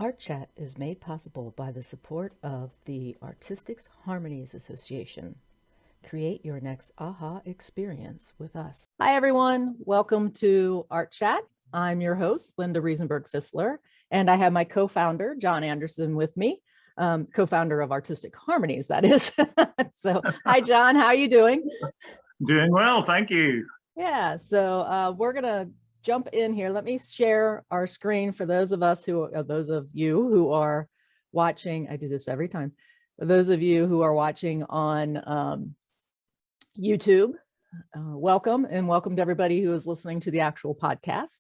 Art Chat is made possible by the support of the Artistic Harmonies Association. Create your next aha experience with us. Hi, everyone. Welcome to Art Chat. I'm your host, Linda Riesenberg Fisler, and I have my co-founder, John Anderson, with me, co-founder of Artistic Harmonies, that is. So, hi, John. How are you doing? Doing well, thank you. Yeah, so we're going to jump in here. Let me share our screen for those of you who are watching. I do this every time. For those of you who are watching on YouTube, welcome, and welcome to everybody who is listening to the actual podcast.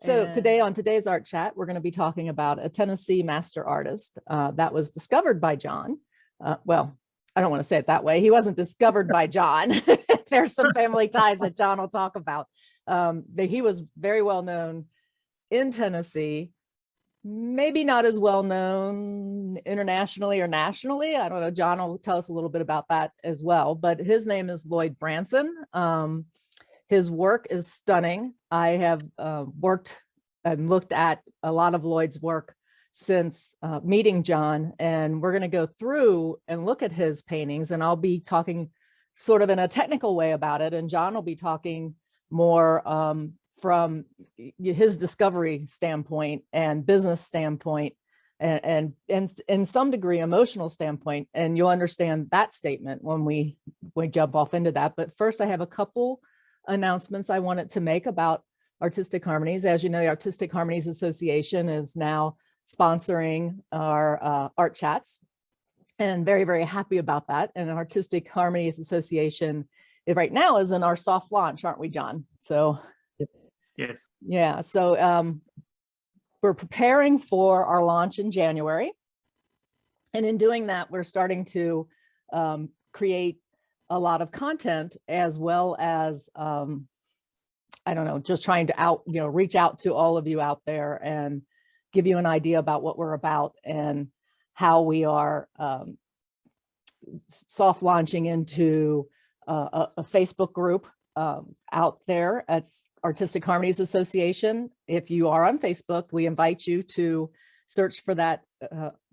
So today on today's Art Chat, we're going to be talking about a Tennessee master artist that was discovered by John. Well, I don't want to say it that way. He wasn't discovered by John. There's some family ties that John will talk about. He was very well known in Tennessee, maybe not as well known internationally or nationally. I don't know. John will tell us a little bit about that as well. But his name is Lloyd Branson. His work is stunning. I have worked and looked at a lot of Lloyd's work since meeting John, and we're going to go through and look at his paintings, and I'll be talking sort of in a technical way about it, and John will be talking more from his discovery standpoint and business standpoint and in some degree emotional standpoint, and you'll understand that statement when we jump off into that. But first, I have a couple announcements I wanted to make about Artistic Harmonies. As you know, the Artistic Harmonies Association is now sponsoring our art chats, and very, very happy about that. And Artistic Harmonies Association right now is in our soft launch, aren't we, John? So yes, yeah. So we're preparing for our launch in January, and in doing that, we're starting to create a lot of content, as well as I don't know, just trying to reach out to all of you out there and give you an idea about what we're about and how we are soft launching into a Facebook group out there. It's Artistic Harmonies Association. If you are on Facebook, we invite you to search for that,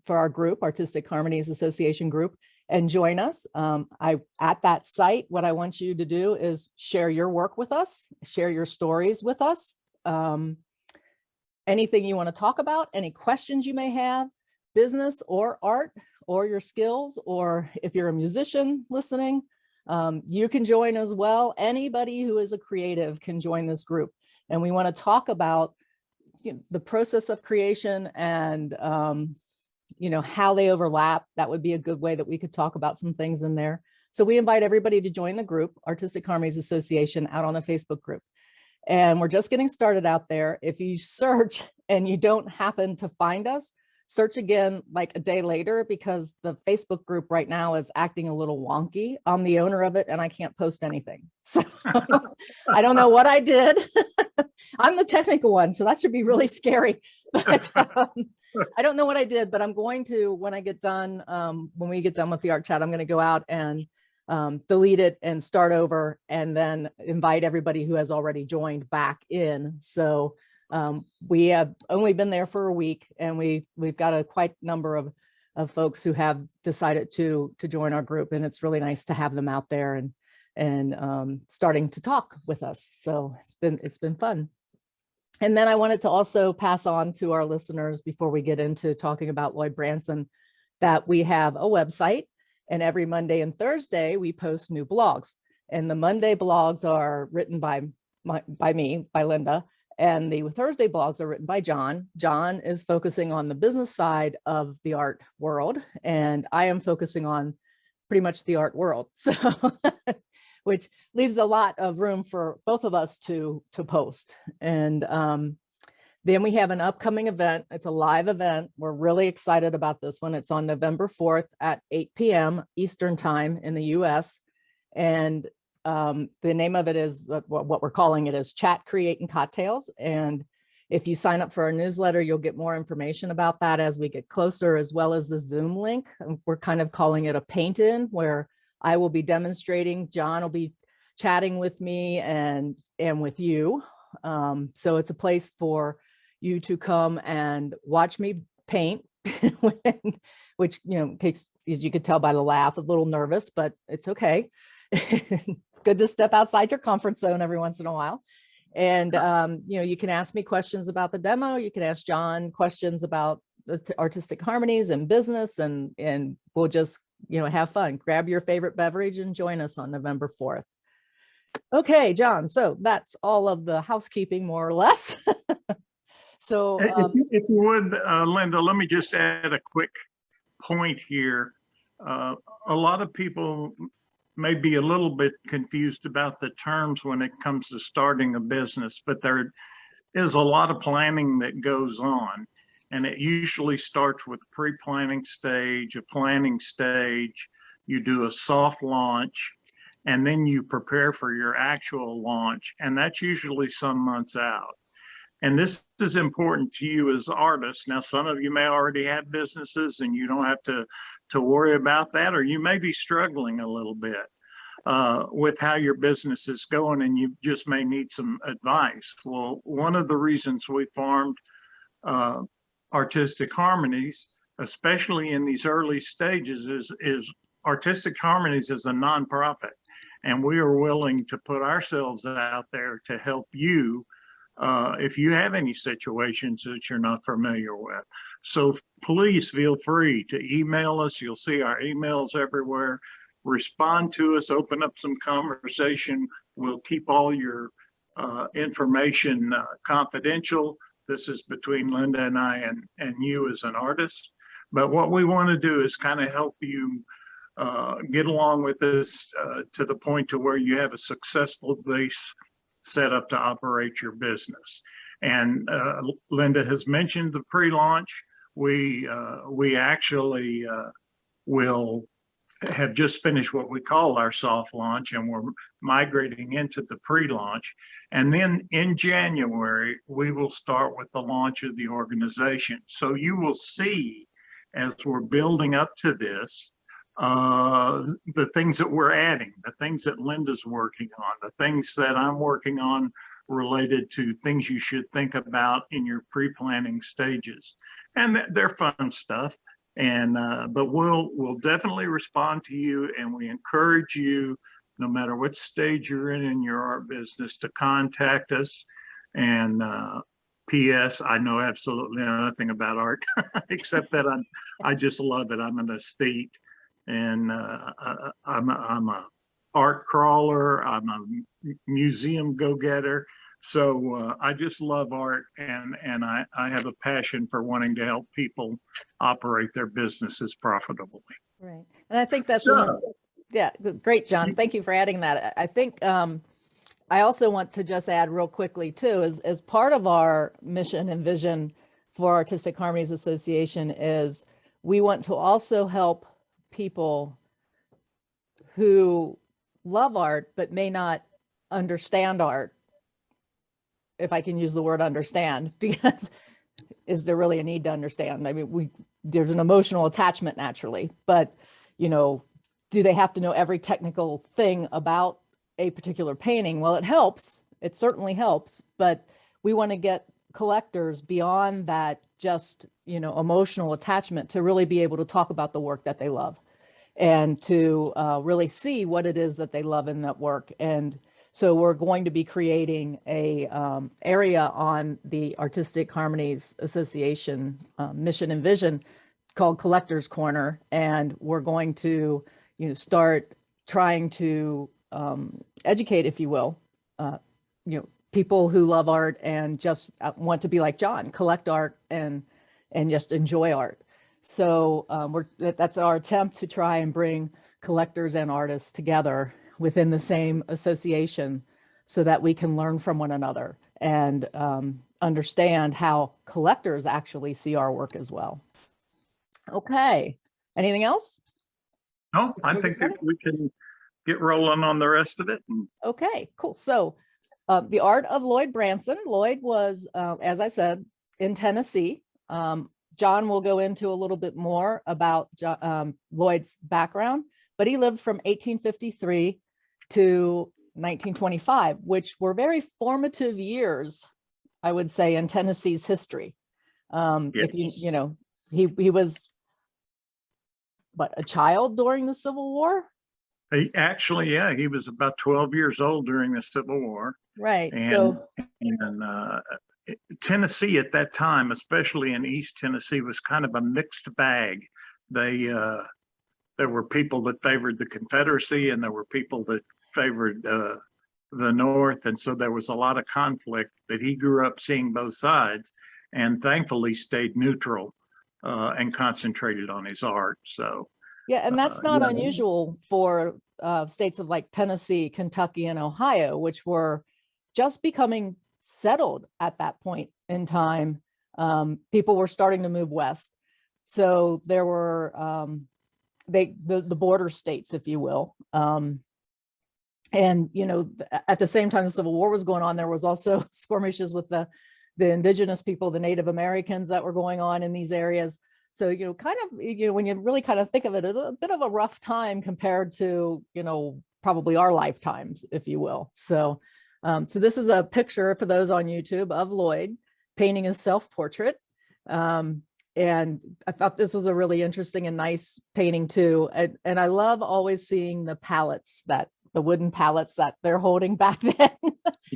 for our group, Artistic Harmonies Association group, and join us. At that site, what I want you to do is share your work with us, share your stories with us. Anything you want to talk about, any questions you may have, business or art or your skills, or if you're a musician listening, you can join as well. Anybody who is a creative can join this group. And we want to talk about the process of creation and how they overlap. That would be a good way that we could talk about some things in there. So we invite everybody to join the group, Artistic Harmonies Association, out on the Facebook group. And we're just getting started out there. If you search and you don't happen to find us, search again like a day later, because the Facebook group right now is acting a little wonky. I'm the owner of it and I can't post anything. So I don't know what I did. I'm the technical one, so that should be really scary. But, I don't know what I did, but I'm going to, when I get done, when we get done with the art chat, I'm going to go out and delete it and start over, and then invite everybody who has already joined back in. So we have only been there for a week, and we've got a quite number of folks who have decided to join our group, and it's really nice to have them out there and starting to talk with us. So it's been fun. And then I wanted to also pass on to our listeners, before we get into talking about Lloyd Branson, that we have a website, and every Monday and Thursday we post new blogs. And the Monday blogs are written by me, by Linda, and the Thursday blogs are written by John. John is focusing on the business side of the art world, and I am focusing on pretty much the art world. So which leaves a lot of room for both of us to post. And then we have an upcoming event. It's a live event. We're really excited about this one. It's on November 4th at 8 p.m. Eastern time in the US. And the name of it is, what we're calling it is Chat, Create, and Cocktails. And if you sign up for our newsletter, you'll get more information about that as we get closer, as well as the Zoom link. We're kind of calling it a paint-in, where I will be demonstrating, John will be chatting with me and with you. So it's a place for you to come and watch me paint, which, takes, as you could tell by the laugh, a little nervous, but it's okay. It's good to step outside your comfort zone every once in a while. And, you can ask me questions about the demo. You can ask John questions about the artistic harmonies and business, and we'll just, have fun. Grab your favorite beverage and join us on November 4th. Okay, John, so that's all of the housekeeping, more or less. So if you would, Linda, let me just add a quick point here. A lot of people may be a little bit confused about the terms when it comes to starting a business, but there is a lot of planning that goes on. And it usually starts with pre-planning stage, a planning stage, you do a soft launch, and then you prepare for your actual launch. And that's usually some months out. And this is important to you as artists. Now, some of you may already have businesses and you don't have to worry about that, or you may be struggling a little bit with how your business is going, and you just may need some advice. Well, one of the reasons we formed Artistic Harmonies, especially in these early stages, is Artistic Harmonies is a nonprofit, and we are willing to put ourselves out there to help you if you have any situations that you're not familiar with. So please feel free to email us. You'll see our emails everywhere. Respond to us, open up some conversation. We'll keep all your information confidential. This is between Linda and I and you as an artist. But what we want to do is kind of help you get along with this to the point to where you have a successful base set up to operate your business. And Linda has mentioned the pre-launch. We actually will have just finished what we call our soft launch, and we're migrating into the pre-launch. And then in January, we will start with the launch of the organization. So you will see, as we're building up to this, the things that we're adding, the things that Linda's working on, the things that I'm working on related to things you should think about in your pre-planning stages. And they're fun stuff. And but we'll definitely respond to you, and we encourage you, no matter what stage you're in your art business, to contact us. And P.S. I know absolutely nothing about art except that I just love it. I'm an aesthete, and I'm a art crawler. I'm a museum go-getter. So I just love art, and I have a passion for wanting to help people operate their businesses profitably. Right. And I think that's, yeah, great, John. Thank you for adding that. I think I also want to just add real quickly too, as part of our mission and vision for Artistic Harmonies Association, is we want to also help people who love art but may not understand art, if I can use the word understand, because is there really a need to understand? I mean, there's an emotional attachment naturally, but do they have to know every technical thing about a particular painting? Well, it helps. It certainly helps, but we want to get collectors beyond that just, emotional attachment to really be able to talk about the work that they love, and to really see what it is that they love in that work. And so we're going to be creating a area on the Artistic Harmonies Association mission and vision called Collectors Corner, and we're going to, start trying to educate, if you will, people who love art and just want to be like John, collect art and just enjoy art. So that's our attempt to try and bring collectors and artists together within the same association, so that we can learn from one another and understand how collectors actually see our work as well. Okay, anything else? No, I think that we can get rolling on the rest of it. Okay, cool. So the art of Lloyd Branson. Lloyd was, as I said, in Tennessee. John will go into a little bit more about Lloyd's background, but he lived from 1853 to 1925, which were very formative years, I would say, in Tennessee's history. Yes. If he was, what, a child during the Civil War? He actually, yeah, he was about 12 years old during the Civil War. Right. And, So and Tennessee at that time, especially in East Tennessee, was kind of a mixed bag. There were people that favored the Confederacy, and there were people that favored the North. And so there was a lot of conflict, but he grew up seeing both sides and thankfully stayed neutral and concentrated on his art. So, yeah, and that's not yeah. unusual for states of like Tennessee, Kentucky, and Ohio, which were just becoming settled at that point in time. People were starting to move west. So there were the border states, if you will. And, you know, at the same time the Civil War was going on, there was also skirmishes with the indigenous people, the Native Americans that were going on in these areas. So, you know, kind of, you know, when you really kind of think of it, a bit of a rough time compared to, you know, probably our lifetimes, if you will. So, so this is a picture for those on YouTube of Lloyd painting his self-portrait. And I thought this was a really interesting and nice painting too. And I love always seeing the palettes, the wooden palettes that they're holding back then.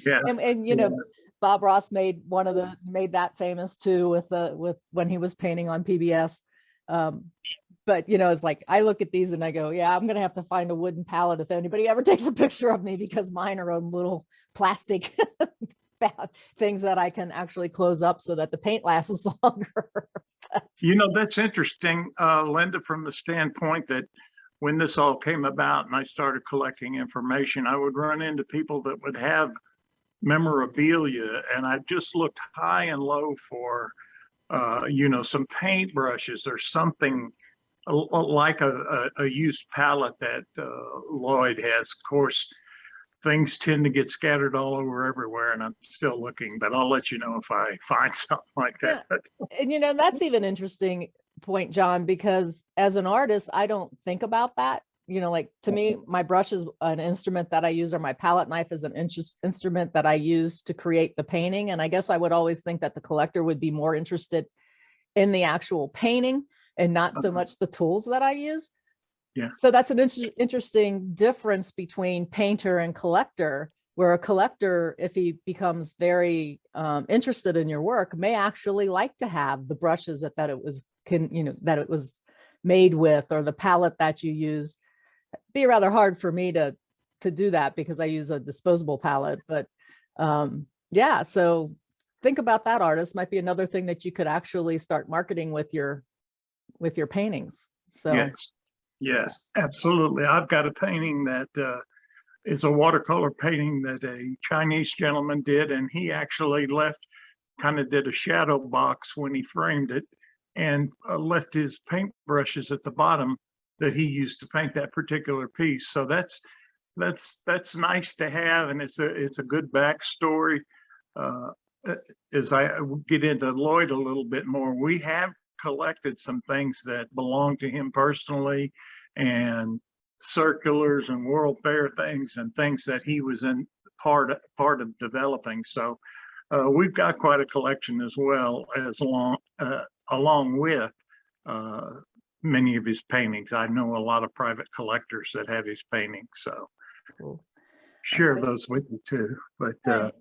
Yeah. And you know, Bob Ross made that famous too with when he was painting on PBS. But you know, it's like I look at these and I go, yeah, I'm gonna have to find a wooden palette if anybody ever takes a picture of me, because mine are on little plastic things that I can actually close up so that the paint lasts longer. You know, that's interesting, Linda, from the standpoint that when this all came about and I started collecting information, I would run into people that would have memorabilia, and I just looked high and low for, you know, some paint brushes or something like a used palette that Lloyd has. Of course, things tend to get scattered all over everywhere, and I'm still looking, but I'll let you know if I find something like that. Yeah. And you know, that's even interesting point, John, because as an artist, I don't think about that. You know, like to me, my brush is an instrument that I use, or my palette knife is an instrument that I use to create the painting. And I guess I would always think that the collector would be more interested in the actual painting and not so much the tools that I use. Yeah. So that's an interesting difference between painter and collector, where a collector, if he becomes very interested in your work, may actually like to have the brushes that it was that it was made with, or the palette that you use. It'd be rather hard for me to do that because I use a disposable palette. But yeah, so think about that, artist. Might be another thing that you could actually start marketing with your paintings. So yes, absolutely. I've got a painting that is a watercolor painting that a Chinese gentleman did, and he actually kind of did a shadow box when he framed it, and left his paint brushes at the bottom that he used to paint that particular piece. So that's nice to have, and it's a good backstory. As I get into Lloyd a little bit more, we have collected some things that belong to him personally, and circulars and World Fair things and things that he was in part of developing. So we've got quite a collection as well, as along with many of his paintings. I know a lot of private collectors that have his paintings, so cool. Share those with you too. But right.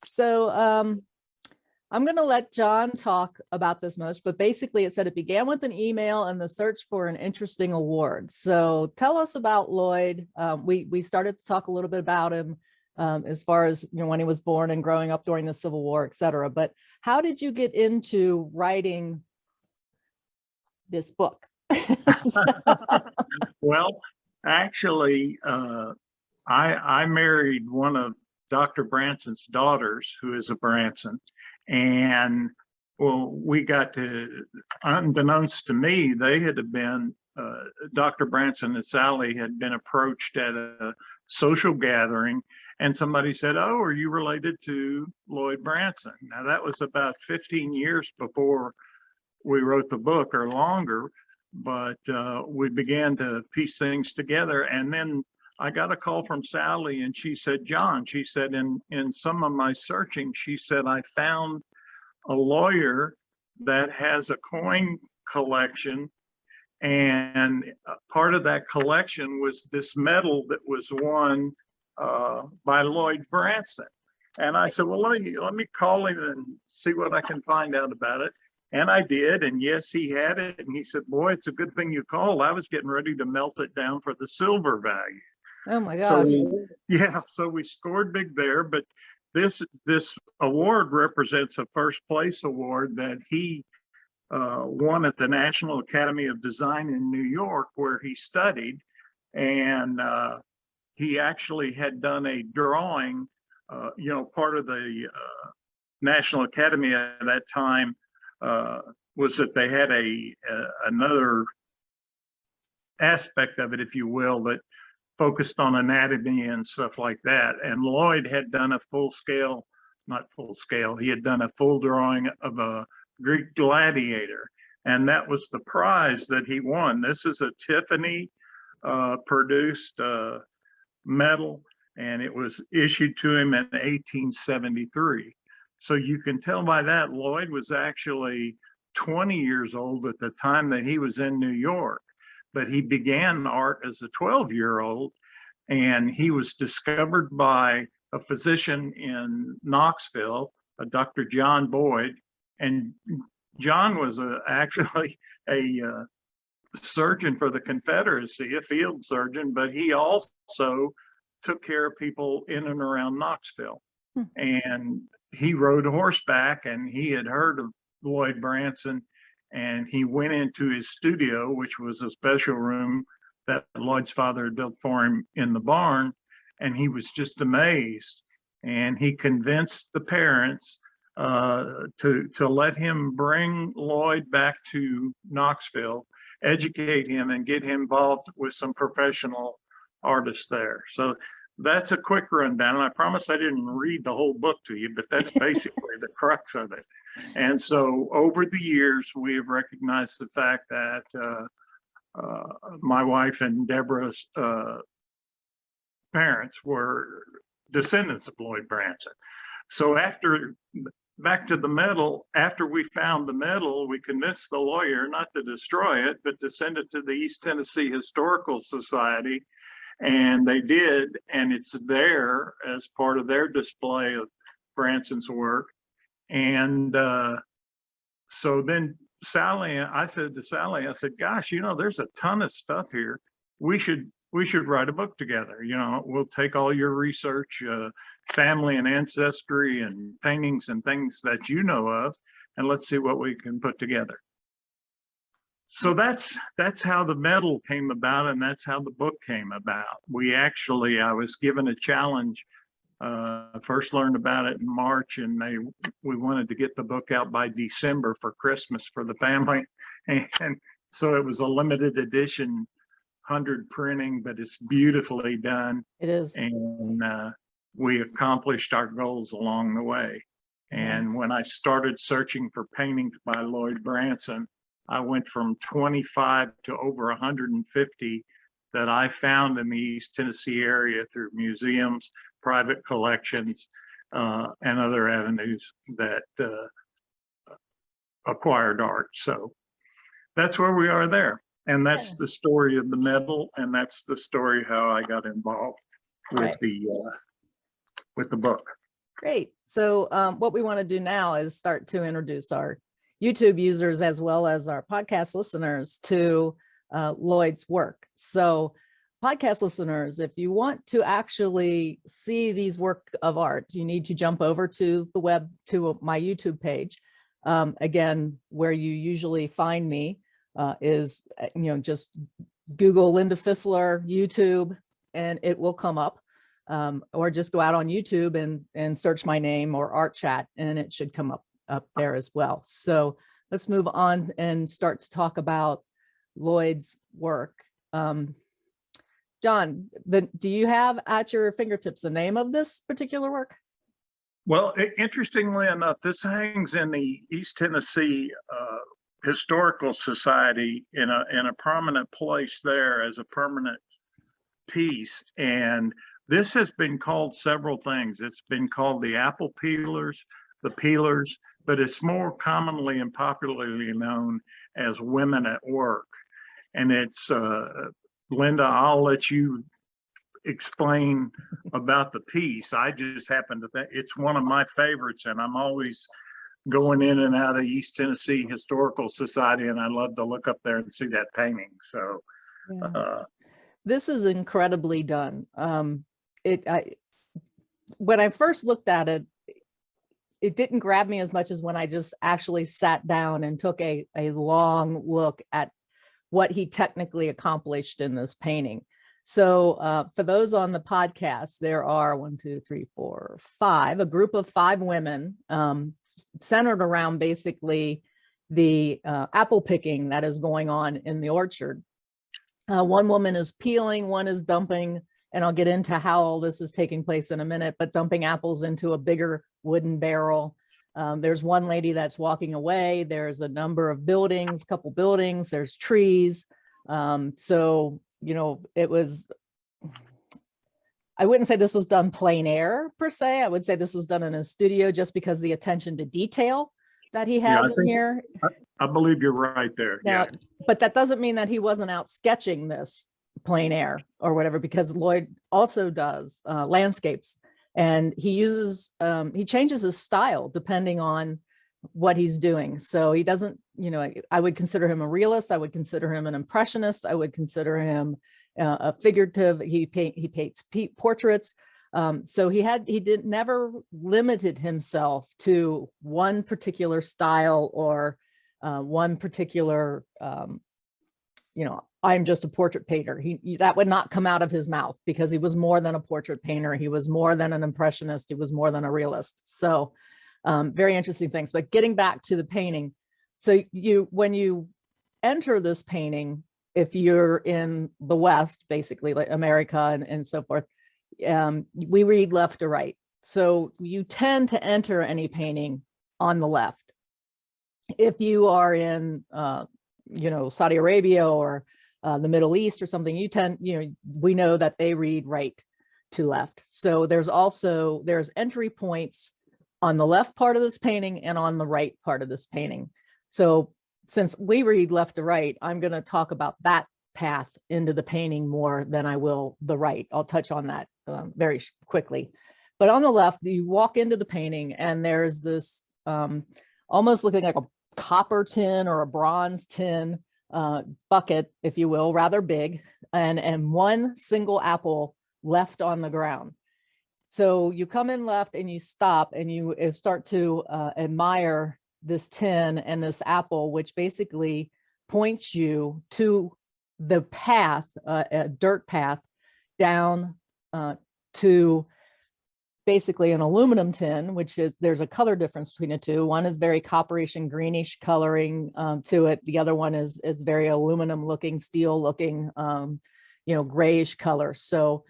So I'm going to let John talk about this most, but basically it said it began with an email and the search for an interesting award. So tell us about Lloyd. We started to talk a little bit about him as far as, you know, when he was born and growing up during the Civil War, et cetera. But how did you get into writing this book? Well, actually, I married one of Dr. Branson's daughters, who is a Branson. And well, we got to, unbeknownst to me, they had been, Dr. Branson and Sally had been approached at a social gathering, and somebody said, "Oh, are you related to Lloyd Branson?" Now, that was about 15 years before we wrote the book, or longer, but we began to piece things together. And then I got a call from Sally, and she said, "John," she said, in some of my searching, she said, "I found a lawyer that has a coin collection, and part of that collection was this medal that was won by Lloyd Branson. And I said, well, let me call him and see what I can find out about it. And I did, and yes, he had it. And he said, boy, it's a good thing you called. I was getting ready to melt it down for the silver value. Oh my So gosh. yeah, so we scored big there. But this award represents a first place award that he won at the National Academy of Design in New York, where he studied. And he actually had done a drawing, part of the National Academy at that time was that they had another aspect of it, if you will, that focused on anatomy and stuff like that. And Lloyd had done a he had done a full drawing of a Greek gladiator. And that was the prize that he won. This is a Tiffany produced medal, and it was issued to him in 1873. So you can tell by that, Lloyd was actually 20 years old at the time that he was in New York, but he began art as a 12-year-old, and he was discovered by a physician in Knoxville, a Dr. John Boyd. And John was actually a surgeon for the Confederacy, a field surgeon, but he also took care of people in and around Knoxville. And he rode horseback, and he had heard of Lloyd Branson, and he went into his studio, which was a special room that Lloyd's father had built for him in the barn, and he was just amazed. And he convinced the parents to let him bring Lloyd back to Knoxville, educate him, and get him involved with some professional artists there. So that's a quick rundown. And I promise I didn't read the whole book to you, but that's basically the crux of it. And so over the years, we have recognized the fact that my wife and Deborah's parents were descendants of Lloyd Branson. So back to the medal, after we found the medal, we convinced the lawyer not to destroy it, but to send it to the East Tennessee Historical Society. And they did, and it's there as part of their display of Branson's work. And so then I said to Sally, gosh, there's a ton of stuff here. We should write a book together. We'll take all your research, family and ancestry and paintings and things that you know of, and let's see what we can put together. So that's how the medal came about, and that's how the book came about. I was given a challenge. First learned about it in March, and we wanted to get the book out by December for Christmas for the family. And so it was a limited edition, 100 printing, but it's beautifully done. It is. And we accomplished our goals along the way. And when I started searching for paintings by Lloyd Branson, I went from 25 to over 150 that I found in the East Tennessee area through museums, private collections, and other avenues that acquired art. So that's where we are there. And that's the story of the medal, and that's the story how I got involved with the book. Great. So what we want to do now is start to introduce our YouTube users as well as our podcast listeners to Lloyd's work. So podcast listeners, if you want to actually see these work of art, you need to jump over to the web, to my YouTube page. Again, where you usually find me is, just Google Linda Fisler YouTube, and it will come up. Or just go out on YouTube and search my name or Art Chat, and it should come up there as well. So let's move on and start to talk about Lloyd's work. John, do you have at your fingertips the name of this particular work? Well, interestingly enough, this hangs in the East Tennessee Historical Society in a prominent place there as a permanent piece. And this has been called several things. It's been called the apple peelers, the peelers, but it's more commonly and popularly known as Women at Work. And it's, Linda, I'll let you explain about the piece. I just happen to think it's one of my favorites, and I'm always going in and out of East Tennessee Historical Society, and I love to look up there and see that painting. So this is incredibly done. When I first looked at it, it didn't grab me as much as when I just actually sat down and took a long look at what he technically accomplished in this painting. So for those on the podcast, there are 1, 2, 3, 4, 5, a group of 5 women centered around basically the apple picking that is going on in the orchard. One woman is peeling, one is dumping, and I'll get into how all this is taking place in a minute, but dumping apples into a bigger wooden barrel. There's one lady that's walking away. There's a number of buildings, couple buildings, there's trees. So, you know, it was, I wouldn't say this was done plein air per se. I would say this was done in a studio just because the attention to detail that he has in here. I believe you're right there. Now, but that doesn't mean that he wasn't out sketching this plein air or whatever, because Lloyd also does landscapes, and he uses, he changes his style depending on what he's doing. So he doesn't, you know, I would consider him a realist. I would consider him an impressionist. I would consider him a figurative. He paints portraits. So he never limited himself to one particular style or one particular, you know, I'm just a portrait painter. That would not come out of his mouth, because he was more than a portrait painter. He was more than an impressionist. He was more than a realist. So very interesting things. But getting back to the painting, so when you enter this painting, if you're in the West, basically like America and so forth, we read left to right. So you tend to enter any painting on the left. If you are in, you know, Saudi Arabia or the Middle East or something, we know that they read right to left. So there's entry points on the left part of this painting and on the right part of this painting. So since we read left to right, I'm going to talk about that path into the painting more than I will the right. I'll touch on that very quickly. But on the left, you walk into the painting and there's this almost looking like a copper tin or a bronze tin bucket, if you will, rather big, and one single apple left on the ground. So you come in left and you stop and you start to admire this tin and this apple, which basically points you to the path, a dirt path down to basically an aluminum tin, which is, there's a color difference between the two. One is very copperish and greenish coloring to it. The other one is very aluminum looking, steel looking, you know, grayish color. So,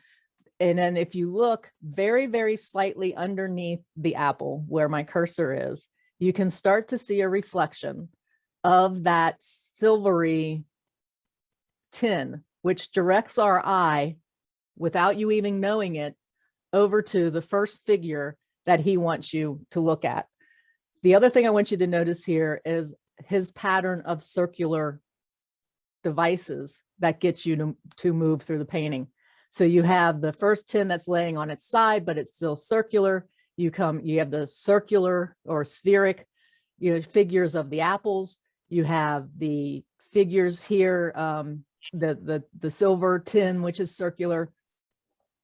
and then if you look very, very slightly underneath the apple where my cursor is, you can start to see a reflection of that silvery tin, which directs our eye, without you even knowing it, over to the first figure that he wants you to look at. The other thing I want you to notice here is his pattern of circular devices that gets you to move through the painting. So you have the first tin that's laying on its side, but it's still circular. You have the circular or spheric, you know, figures of the apples. You have the figures here, the silver tin, which is circular.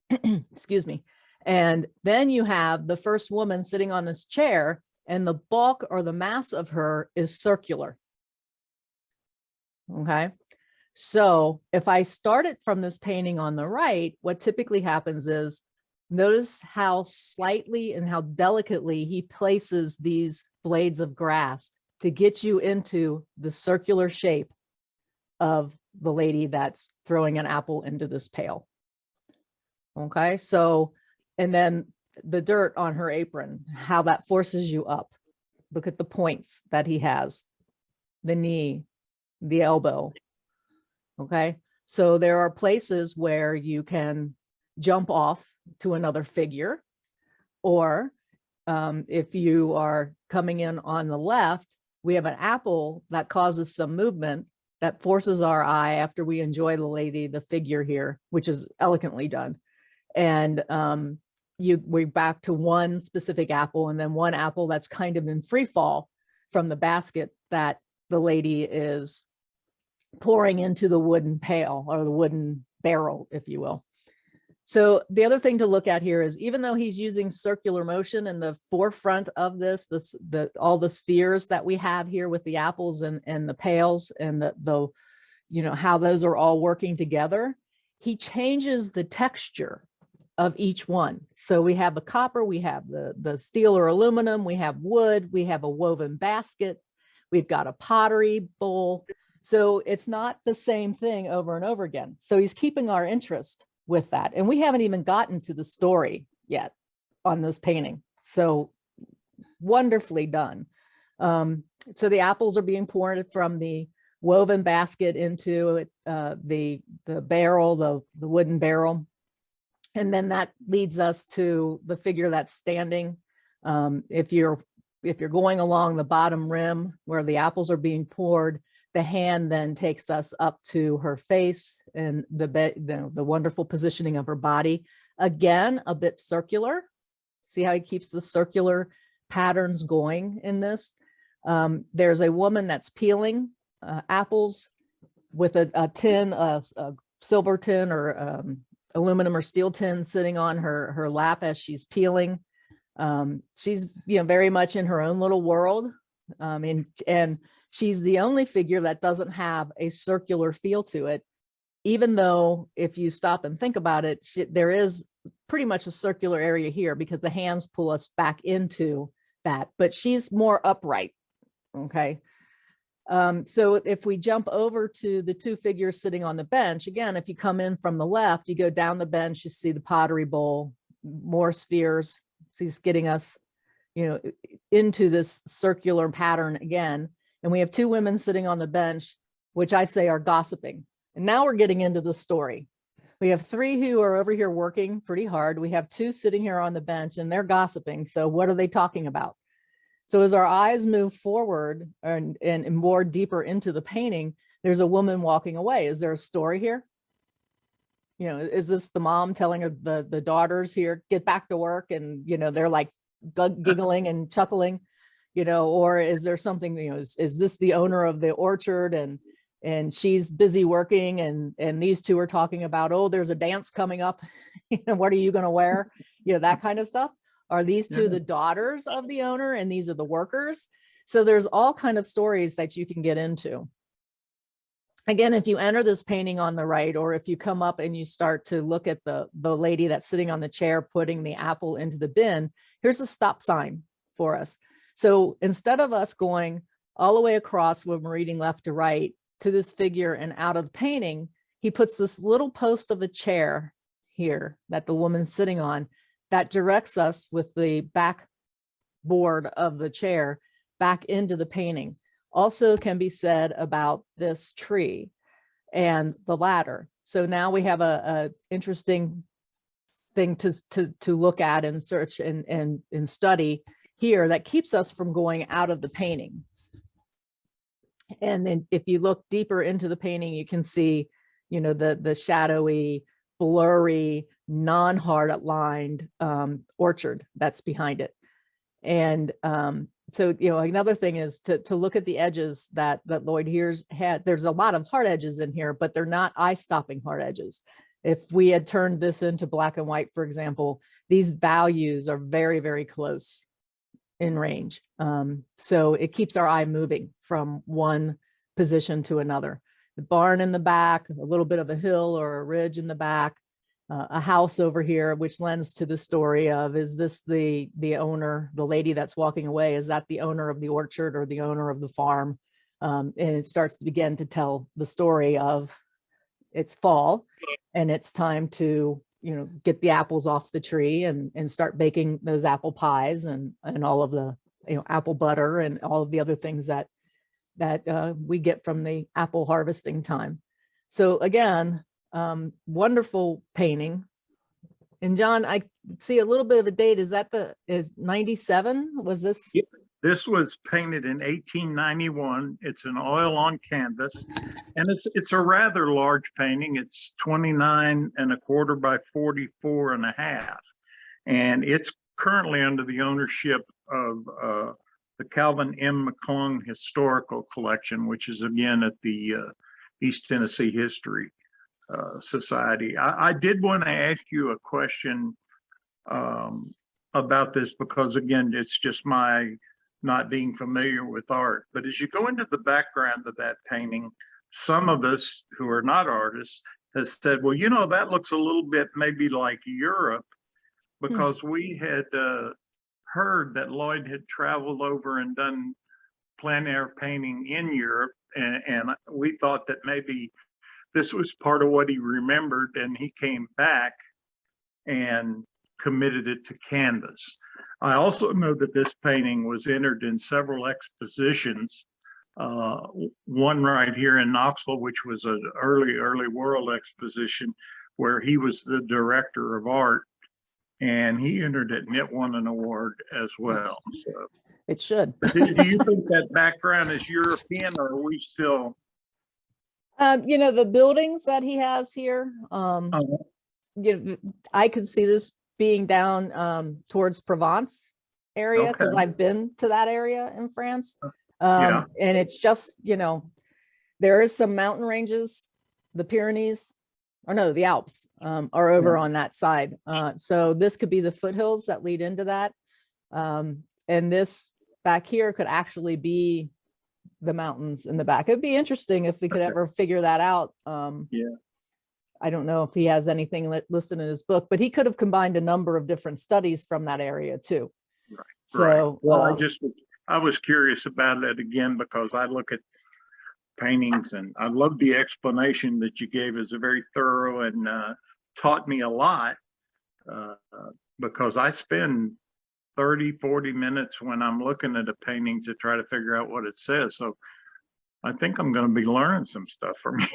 Excuse me. And then you have the first woman sitting on this chair, and the bulk or the mass of her is circular. Okay. So if I start it from this painting on the right, what typically happens is, notice how slightly and how delicately he places these blades of grass to get you into the circular shape of the lady that's throwing an apple into this pail. Okay, so, and then the dirt on her apron, how that forces you up. Look at the points that he has, the knee, the elbow. Okay, so there are places where you can jump off to another figure, or If you are coming in on the left, we have an apple that causes some movement that forces our eye after we enjoy the lady, the figure here, which is elegantly done. And we're back to one specific apple, and then one apple that's kind of in free fall from the basket that the lady is pouring into the wooden pail or the wooden barrel, if you will. So the other thing to look at here is, even though he's using circular motion in the forefront of this, all the spheres that we have here with the apples and the pails and the how those are all working together, he changes the texture of each one. So we have the copper, we have the steel or aluminum, we have wood, we have a woven basket, we've got a pottery bowl. So it's not the same thing over and over again. So he's keeping our interest with that. And we haven't even gotten to the story yet on this painting. So wonderfully done. So the apples are being poured from the woven basket into the barrel, the wooden barrel. And then that leads us to the figure that's standing. If you're going along the bottom rim where the apples are being poured, the hand then takes us up to her face and the wonderful positioning of her body. Again, a bit circular. See how he keeps the circular patterns going in this? There's a woman that's peeling apples with a tin, a silver tin or aluminum or steel tin sitting on her lap as she's peeling. She's very much in her own little world, and she's the only figure that doesn't have a circular feel to it, even though if you stop and think about it, there is pretty much a circular area here because the hands pull us back into that, but she's more upright. Okay. So if we jump over to the two figures sitting on the bench, again, if you come in from the left, you go down the bench, you see the pottery bowl, more spheres. So he's getting us, into this circular pattern again. And we have two women sitting on the bench, which I say are gossiping. And now we're getting into the story. We have three who are over here working pretty hard. We have two sitting here on the bench and they're gossiping. So what are they talking about? So as our eyes move forward and more deeper into the painting, there's a woman walking away. Is there a story here? Is this the mom telling her the daughters here, get back to work? And, they're like giggling and chuckling, or is there something, is this the owner of the orchard and she's busy working and these two are talking about, oh, there's a dance coming up. What are you going to wear? That kind of stuff. Are these two the daughters of the owner and these are the workers? So there's all kind of stories that you can get into. Again, if you enter this painting on the right, or if you come up and you start to look at the lady that's sitting on the chair putting the apple into the bin, here's a stop sign for us. So instead of us going all the way across when we're reading left to right to this figure and out of the painting, he puts this little post of a chair here that the woman's sitting on that directs us with the backboard of the chair back into the painting. Also can be said about this tree and the ladder. So now we have a interesting thing to look at and search and study here that keeps us from going out of the painting. And then if you look deeper into the painting, you can see, the shadowy, blurry, non-hard outlined orchard that's behind it. And so, another thing is to look at the edges that Lloyd here's had. There's a lot of hard edges in here, but they're not eye-stopping hard edges. If we had turned this into black and white, for example, these values are very, very close in range. So it keeps our eye moving from one position to another. The barn in the back, a little bit of a hill or a ridge in the back, a house over here, which lends to the story of, is this the owner, the lady that's walking away? Is that the owner of the orchard or the owner of the farm? And it starts to begin to tell the story of it's fall and it's time to, get the apples off the tree and start baking those apple pies and all of the, apple butter and all of the other things that we get from the apple harvesting time. So again, wonderful painting. And John, I see a little bit of a date. Is that is 97? Was this? Yeah. This was painted in 1891. It's an oil on canvas, and it's a rather large painting. It's 29¼ by 44½, and it's currently under the ownership of the Calvin M. McClung Historical Collection, which is again at the East Tennessee History Society. I did want to ask you a question about this, because again, it's just my not being familiar with art. But as you go into the background of that painting, some of us who are not artists has said, well, you know, that looks a little bit maybe like Europe, because we had heard that Lloyd had traveled over and done plein air painting in Europe, and we thought that maybe this was part of what he remembered, and he came back and committed it to canvas. I also know that this painting was entered in several expositions, one right here in Knoxville, which was an early world exposition where he was the director of art, and he entered it and it won an award as well. So It should. do you think that background is European, or are we still? You know, the buildings that he has here, you know, I could see this being down towards Provence area, because I've been to that area in France. And it's just, you know, there is some mountain ranges, the Pyrenees, or no, the Alps are over on that side. So this could be the foothills that lead into that. And this back here could actually be the mountains in the back. It'd be interesting if we could ever figure that out. I don't know if he has anything listed in his book, but he could have combined a number of different studies from that area too. Right. So, well, I was curious about it again, because I look at paintings and I love the explanation that you gave. Is very thorough and taught me a lot, because I spend 30-40 minutes when I'm looking at a painting to try to figure out what it says. So I think I'm going to be learning some stuff from you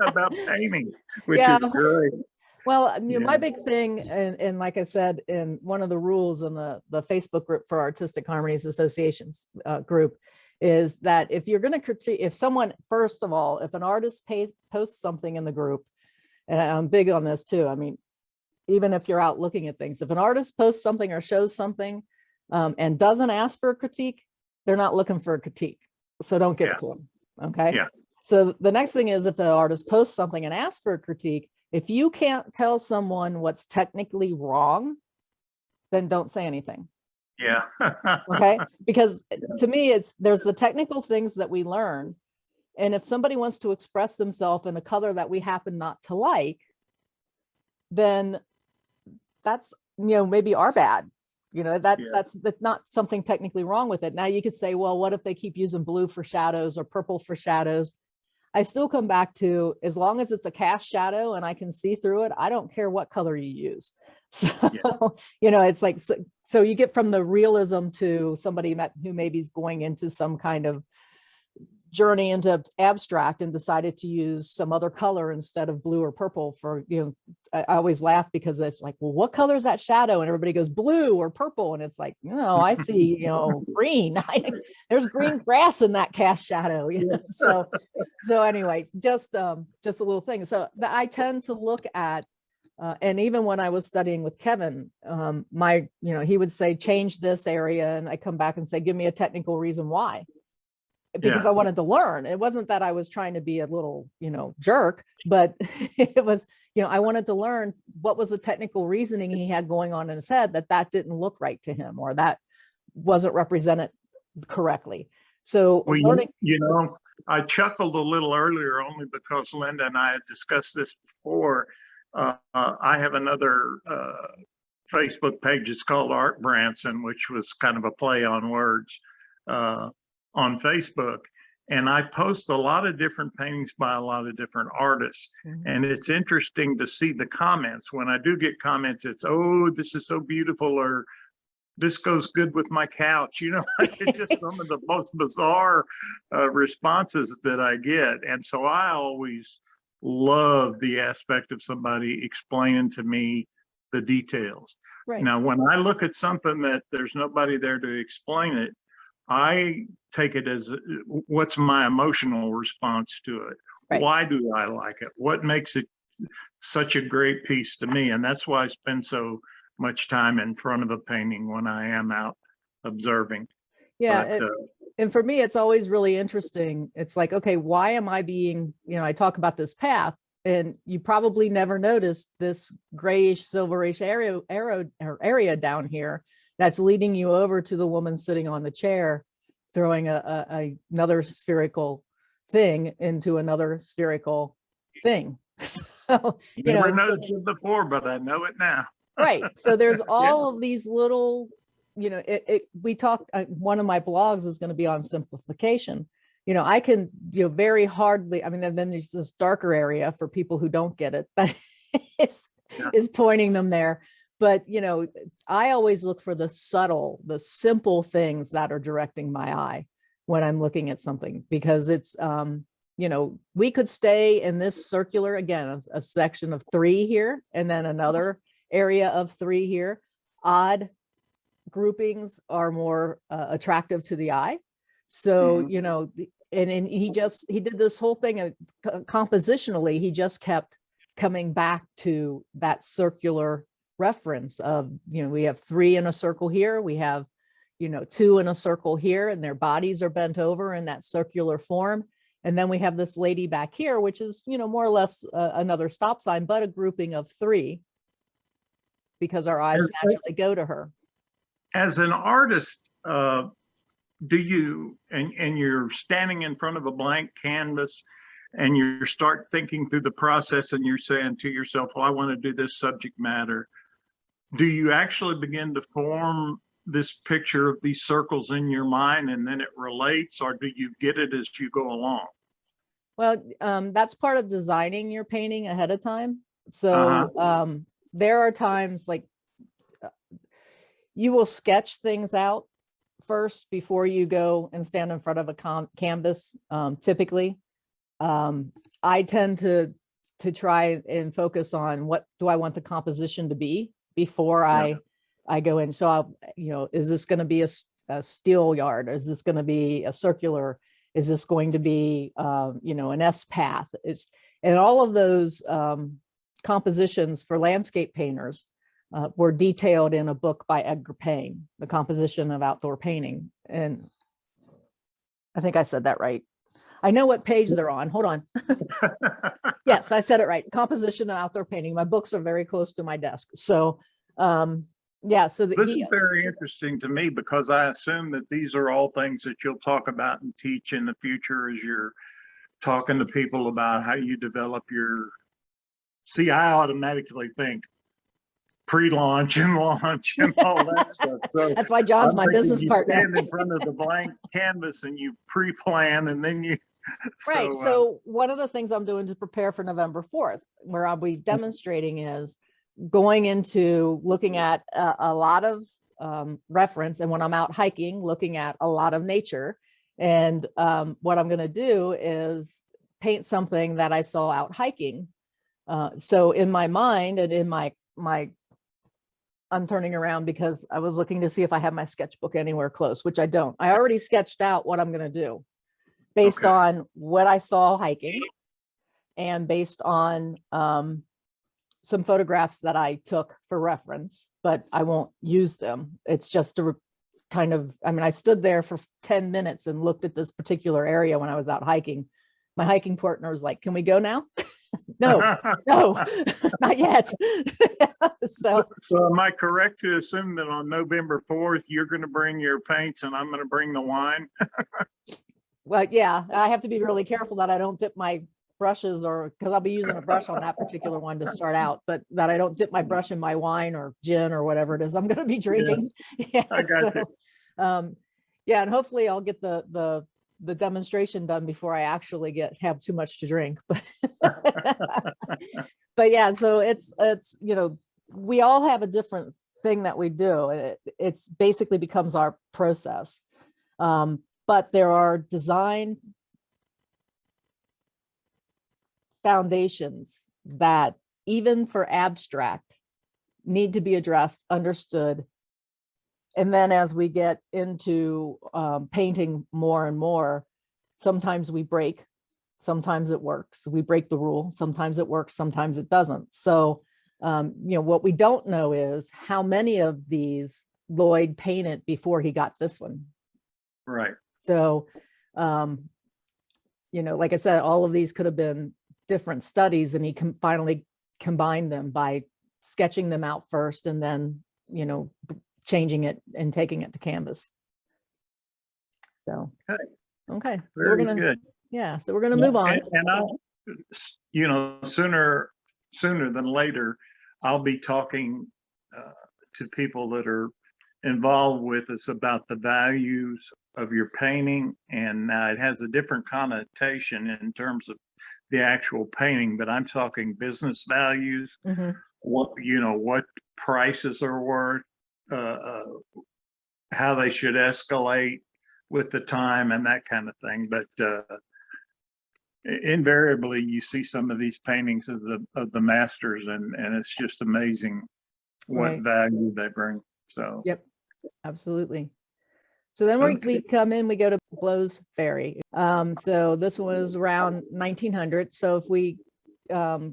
about painting, which is great. Well, you know, my big thing, and like I said, in one of the rules in the Facebook group for Artistic Harmonies Associations group, is that if you're going to critique, if someone, first of all, if an artist posts something in the group, and I'm big on this too, I mean, even if you're out looking at things, if an artist posts something or shows something and doesn't ask for a critique, they're not looking for a critique. So don't give it to them. Okay. So the next thing is, if the artist posts something and asks for a critique, if you can't tell someone what's technically wrong, then don't say anything. Okay. Because to me, there's the technical things that we learn. And if somebody wants to express themselves in a color that we happen not to like, then that's, you know, maybe our bad. You know, that's not something technically wrong with it. Now you could say, well, what if they keep using blue for shadows or purple for shadows? I still come back to, as long as it's a cast shadow and I can see through it, I don't care what color you use. So, you know, it's like, so you get from the realism to somebody who maybe is going into some kind of journey into abstract and decided to use some other color instead of blue or purple for, you know, I always laugh because it's like, well, what color is that shadow? And everybody goes blue or purple. And it's like, no, I see, you know, green. There's green grass in that cast shadow. You know? So anyway, just a little thing. So I tend to look at, and even when I was studying with Kevin, you know, he would say, change this area. And I come back and say, give me a technical reason why. Because I wanted to learn. It wasn't that I was trying to be a little, you know, jerk, but it was, you know, I wanted to learn what was the technical reasoning he had going on in his head that didn't look right to him, or that wasn't represented correctly. So learning, you know, I chuckled a little earlier only because Linda and I had discussed this before. I have another Facebook page. It's called Lloyd Branson, which was kind of a play on words. On Facebook, and I post a lot of different paintings by a lot of different artists. And it's interesting to see the comments. When I do get comments, it's, oh, this is so beautiful, or this goes good with my couch. You know, it's just some of the most bizarre responses that I get. And so I always love the aspect of somebody explaining to me the details. Right. Now, when I look at something that there's nobody there to explain it, I take it as what's my emotional response to it? Right. Why do I like it? What makes it such a great piece to me? And that's why I spend so much time in front of a painting when I am out observing. Yeah. But, and for me, it's always really interesting. It's like, okay, why am I being, I talk about this path, and you probably never noticed this grayish, silverish area down here that's leading you over to the woman sitting on the chair, throwing another spherical thing into another spherical thing. So, never noticed it before, but I know it now. Right. So there's all of these little, we talk, one of my blogs is going to be on simplification. I can, very hardly, I mean, and then there's this darker area for people who don't get it that is pointing them there. But, I always look for the subtle, the simple things that are directing my eye when I'm looking at something, because it's, we could stay in this circular, again, a section of 3 here, and then another area of 3 here. Odd groupings are more attractive to the eye. So, and he did this whole thing compositionally. He just kept coming back to that circular reference of, we have 3 in a circle here. We have, 2 in a circle here, and their bodies are bent over in that circular form. And then we have this lady back here, which is, more or less another stop sign, but a grouping of 3, because our eyes naturally go to her. As an artist, do you, and you're standing in front of a blank canvas and you start thinking through the process and you're saying to yourself, well, I want to do this subject matter. Do you actually begin to form this picture of these circles in your mind and then it relates, or do you get it as you go along? Well, that's part of designing your painting ahead of time. So there are times like you will sketch things out first before you go and stand in front of a canvas. Typically, I tend to try and focus on what do I want the composition to be before I go in. So I'll, is this going to be a steel yard? Is this going to be a circular? Is this going to be, an S path? And all of those compositions for landscape painters were detailed in a book by Edgar Payne, The Composition of Outdoor Painting. And I think I said that right. I know what page they're on. Hold on. Yes, I said it right. Composition of Outdoor Painting. My books are very close to my desk. So, yeah. So this is very interesting to me, because I assume that these are all things that you'll talk about and teach in the future as you're talking to people about how you develop your. See, I automatically think pre-launch and launch and all that stuff. So that's why John's my business partner. You stand in front of the blank canvas and you pre-plan, and then you. Right. So one of the things I'm doing to prepare for November 4th, where I'll be demonstrating, is going into looking at a lot of reference, and when I'm out hiking, looking at a lot of nature. And what I'm going to do is paint something that I saw out hiking. So in my mind and in my I'm turning around because I was looking to see if I have my sketchbook anywhere close, which I don't. I already sketched out what I'm going to do based on what I saw hiking and based on some photographs that I took for reference, but I won't use them. It's just to kind of, I stood there for 10 minutes and looked at this particular area when I was out hiking. My hiking partner was like, "Can we go now?" No, not yet. So am I correct to assume that on November 4th, you're going to bring your paints and I'm going to bring the wine? Well, yeah, I have to be really careful that I don't dip my brushes, or because I'll be using a brush on that particular one to start out, but that I don't dip my brush in my wine or gin or whatever it is I'm going to be drinking. Yeah, I got you. Yeah, and hopefully I'll get the demonstration done before I actually have too much to drink. But yeah, so it's we all have a different thing that we do. It's basically becomes our process. But there are design foundations that even for abstract, need to be addressed, understood. And then as we get into painting more and more, sometimes we break, sometimes it works. We break the rule, sometimes it works, sometimes it doesn't. So, what we don't know is how many of these Lloyd painted before he got this one. Right. So, like I said, all of these could have been different studies, and he finally combined them by sketching them out first and then, changing it and taking it to canvas. So, okay. So we're gonna, good. Yeah. So we're gonna move on. And I'll, sooner than later, I'll be talking to people that are involved with us about the values of your painting, and it has a different connotation in terms of the actual painting, but I'm talking business values. Mm-hmm. What prices are worth, how they should escalate with the time and that kind of thing. But invariably, you see some of these paintings of the masters, and it's just amazing what value they bring. So yep, absolutely. So then we come in, we go to Blows Ferry. So this one was around 1900. So if we go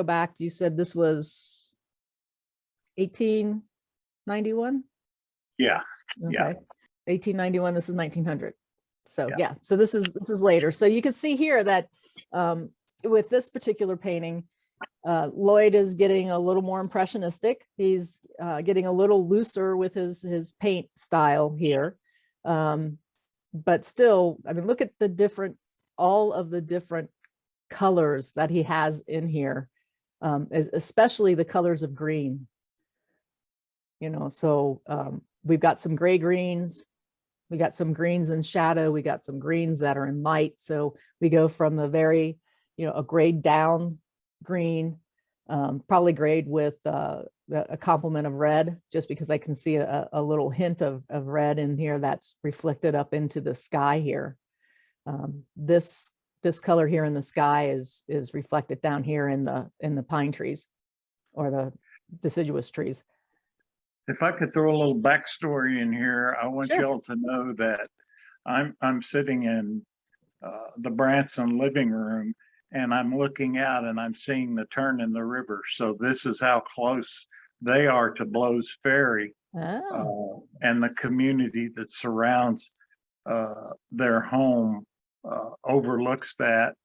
back, you said this was 1891? Yeah. Okay. Yeah. 1891, this is 1900. So yeah, so this is later. So you can see here that with this particular painting, Lloyd is getting a little more impressionistic. He's getting a little looser with his paint style here. But still, I mean, look at all of the different colors that he has in here, especially the colors of green. So we've got some gray greens, we got some greens in shadow, we got some greens that are in light. So we go from the very, a grayed down green, probably grayed with a complement of red, just because I can see a little hint of red in here that's reflected up into the sky here. This color here in the sky is reflected down here in the pine trees or the deciduous trees. If I could throw a little backstory in here, I want y'all to know that I'm sitting in the Branson living room, and I'm looking out and I'm seeing the turn in the river. So this is how close they are to Blows Ferry, and the community that surrounds their home overlooks that,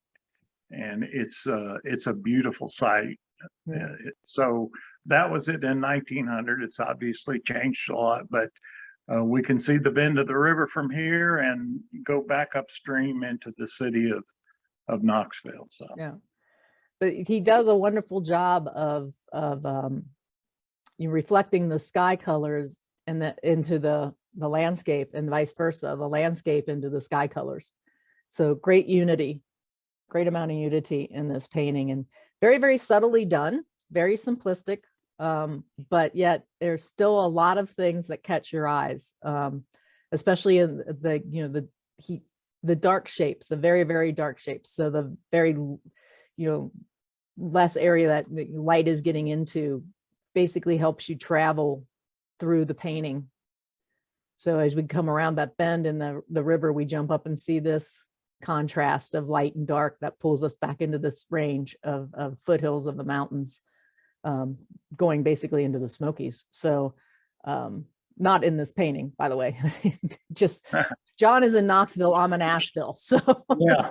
and it's a beautiful sight. So that was it in 1900. It's obviously changed a lot, but we can see the bend of the river from here and go back upstream into the city of Knoxville. So yeah, but he does a wonderful job of reflecting the sky colors and into the landscape, and vice versa, the landscape into the sky colors. So great amount of unity in this painting, and very, very subtly done, very simplistic, but yet there's still a lot of things that catch your eyes, especially in the dark shapes, the very, very dark shapes. So the very, less area that the light is getting into basically helps you travel through the painting. So as we come around that bend in the river, we jump up and see this contrast of light and dark that pulls us back into this range of foothills of the mountains, going basically into the Smokies. So not in this painting, by the way. Just John is in Knoxville, I'm in Asheville, so yeah.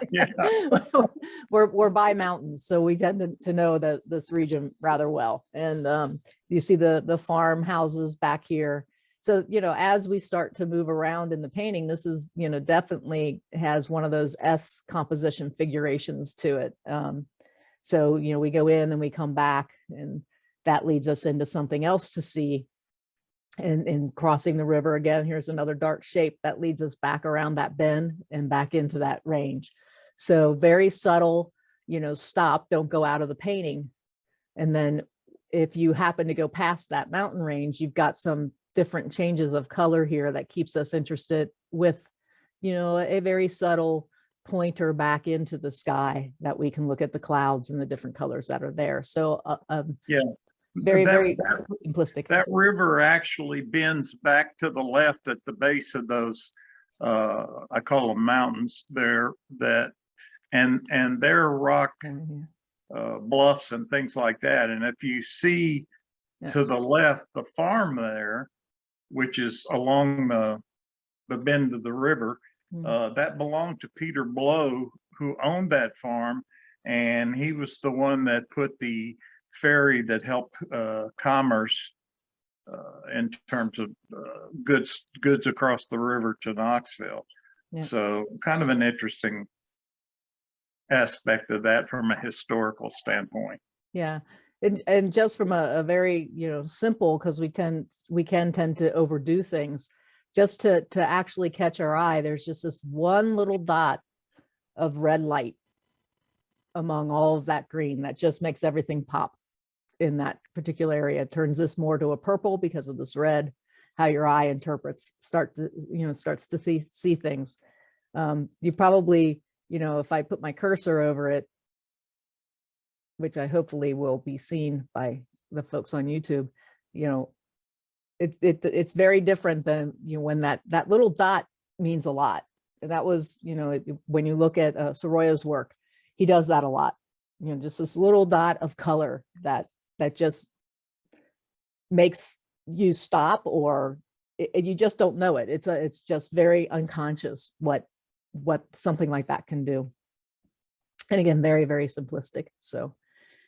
we're by mountains, so we tend to know this region rather well. And you see the farmhouses back here. So, as we start to move around in the painting, this is, definitely has one of those S composition figurations to it. So, we go in and we come back, and that leads us into something else to see. And crossing the river again, here's another dark shape that leads us back around that bend and back into that range. So very subtle, stop, don't go out of the painting. And then if you happen to go past that mountain range, you've got some different changes of color here that keeps us interested with, a very subtle pointer back into the sky that we can look at the clouds and the different colors that are there. So Very, That, very that, simplistic. that river actually bends back to the left at the base of those, I call them mountains there, and they're rock bluffs and things like that. And if you see to the left, the farm there, which is along the bend of the river, that belonged to Peter Blow, who owned that farm. And he was the one that put the ferry that helped commerce in terms of goods across the river to Knoxville. Yeah. So kind of an interesting aspect of that from a historical standpoint. Yeah. And just from a very, simple, because we can tend to overdo things, just to actually catch our eye, there's just this one little dot of red light among all of that green that just makes everything pop in that particular area. It turns this more to a purple because of this red, how your eye starts to see things. You probably, if I put my cursor over it, which I hopefully will be seen by the folks on YouTube, it's very different than, when that little dot means a lot. And that was, when you look at Soroya's work, he does that a lot, just this little dot of color that just makes you stop, or you just don't know it. It's just very unconscious what something like that can do. And again, very, very simplistic. So,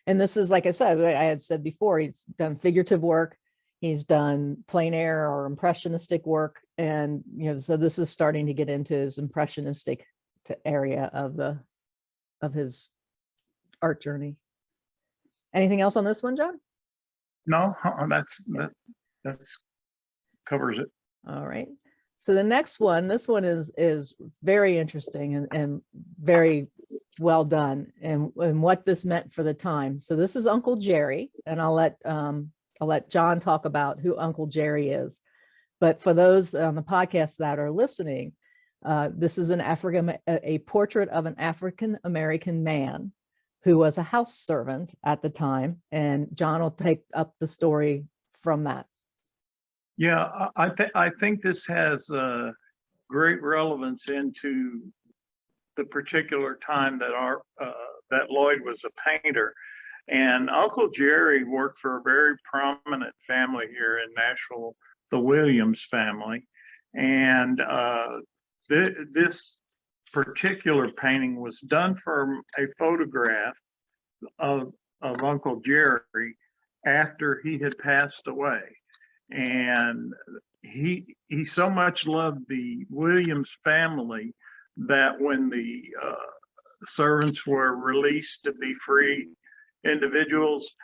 and this is, like I said, I had said before, he's done figurative work, he's done plein air or impressionistic work. And, so this is starting to get into his impressionistic area of his art journey. Anything else on this one, John? No, that's covers it. All right. So the next one, this one is very interesting and very well done, and what this meant for the time. So this is Uncle Jerry, and I'll let John talk about who Uncle Jerry is. But for those on the podcast that are listening, this is a portrait of an African-American man who was a house servant at the time, and John will take up the story from that. Yeah, I think this has great relevance into the particular time that Lloyd was a painter. And Uncle Jerry worked for a very prominent family here in Nashville, the Williams family. And this particular painting was done from a photograph of Uncle Jerry after he had passed away. And he so much loved the Williams family that when the servants were released to be free individuals,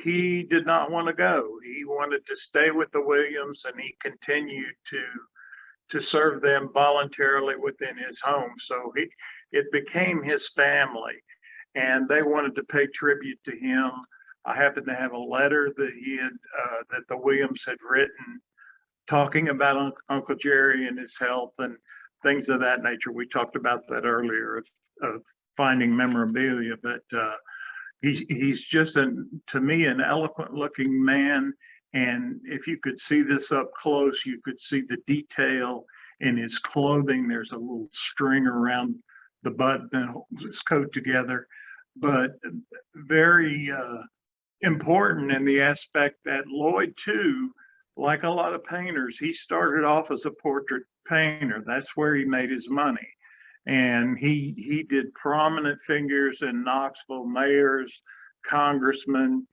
he did not want to go. He wanted to stay with the Williams, and he continued to serve them voluntarily within his home. So it became his family, and they wanted to pay tribute to him. I happen to have a letter that he had that the Williams had written talking about Uncle Jerry and his health and things of that nature. We talked about that earlier of finding memorabilia, but he's just to me an eloquent looking man. And if you could see this up close, you could see the detail in his clothing. There's a little string around the button that holds his coat together, but very important in the aspect that Lloyd too, like a lot of painters, he started off as a portrait painter. That's where he made his money. And he did prominent figures in Knoxville, mayors, congressmen,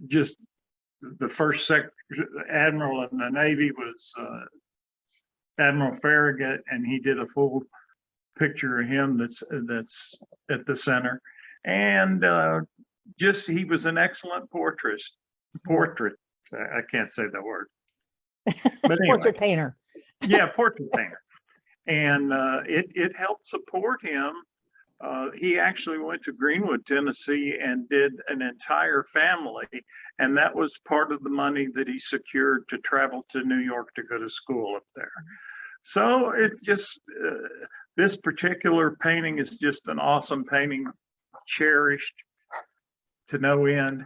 just the first admiral in the Navy was Admiral Farragut, and he did a full picture of him that's at the center. And just he was an excellent portrait. I can't say that word. But anyway, portrait painter. Yeah, portrait painter. And it helped support him. He actually went to Greenwood, Tennessee, and did an entire family. And that was part of the money that he secured to travel to New York to go to school up there. So it's just, this particular painting is just an awesome painting, cherished to no end.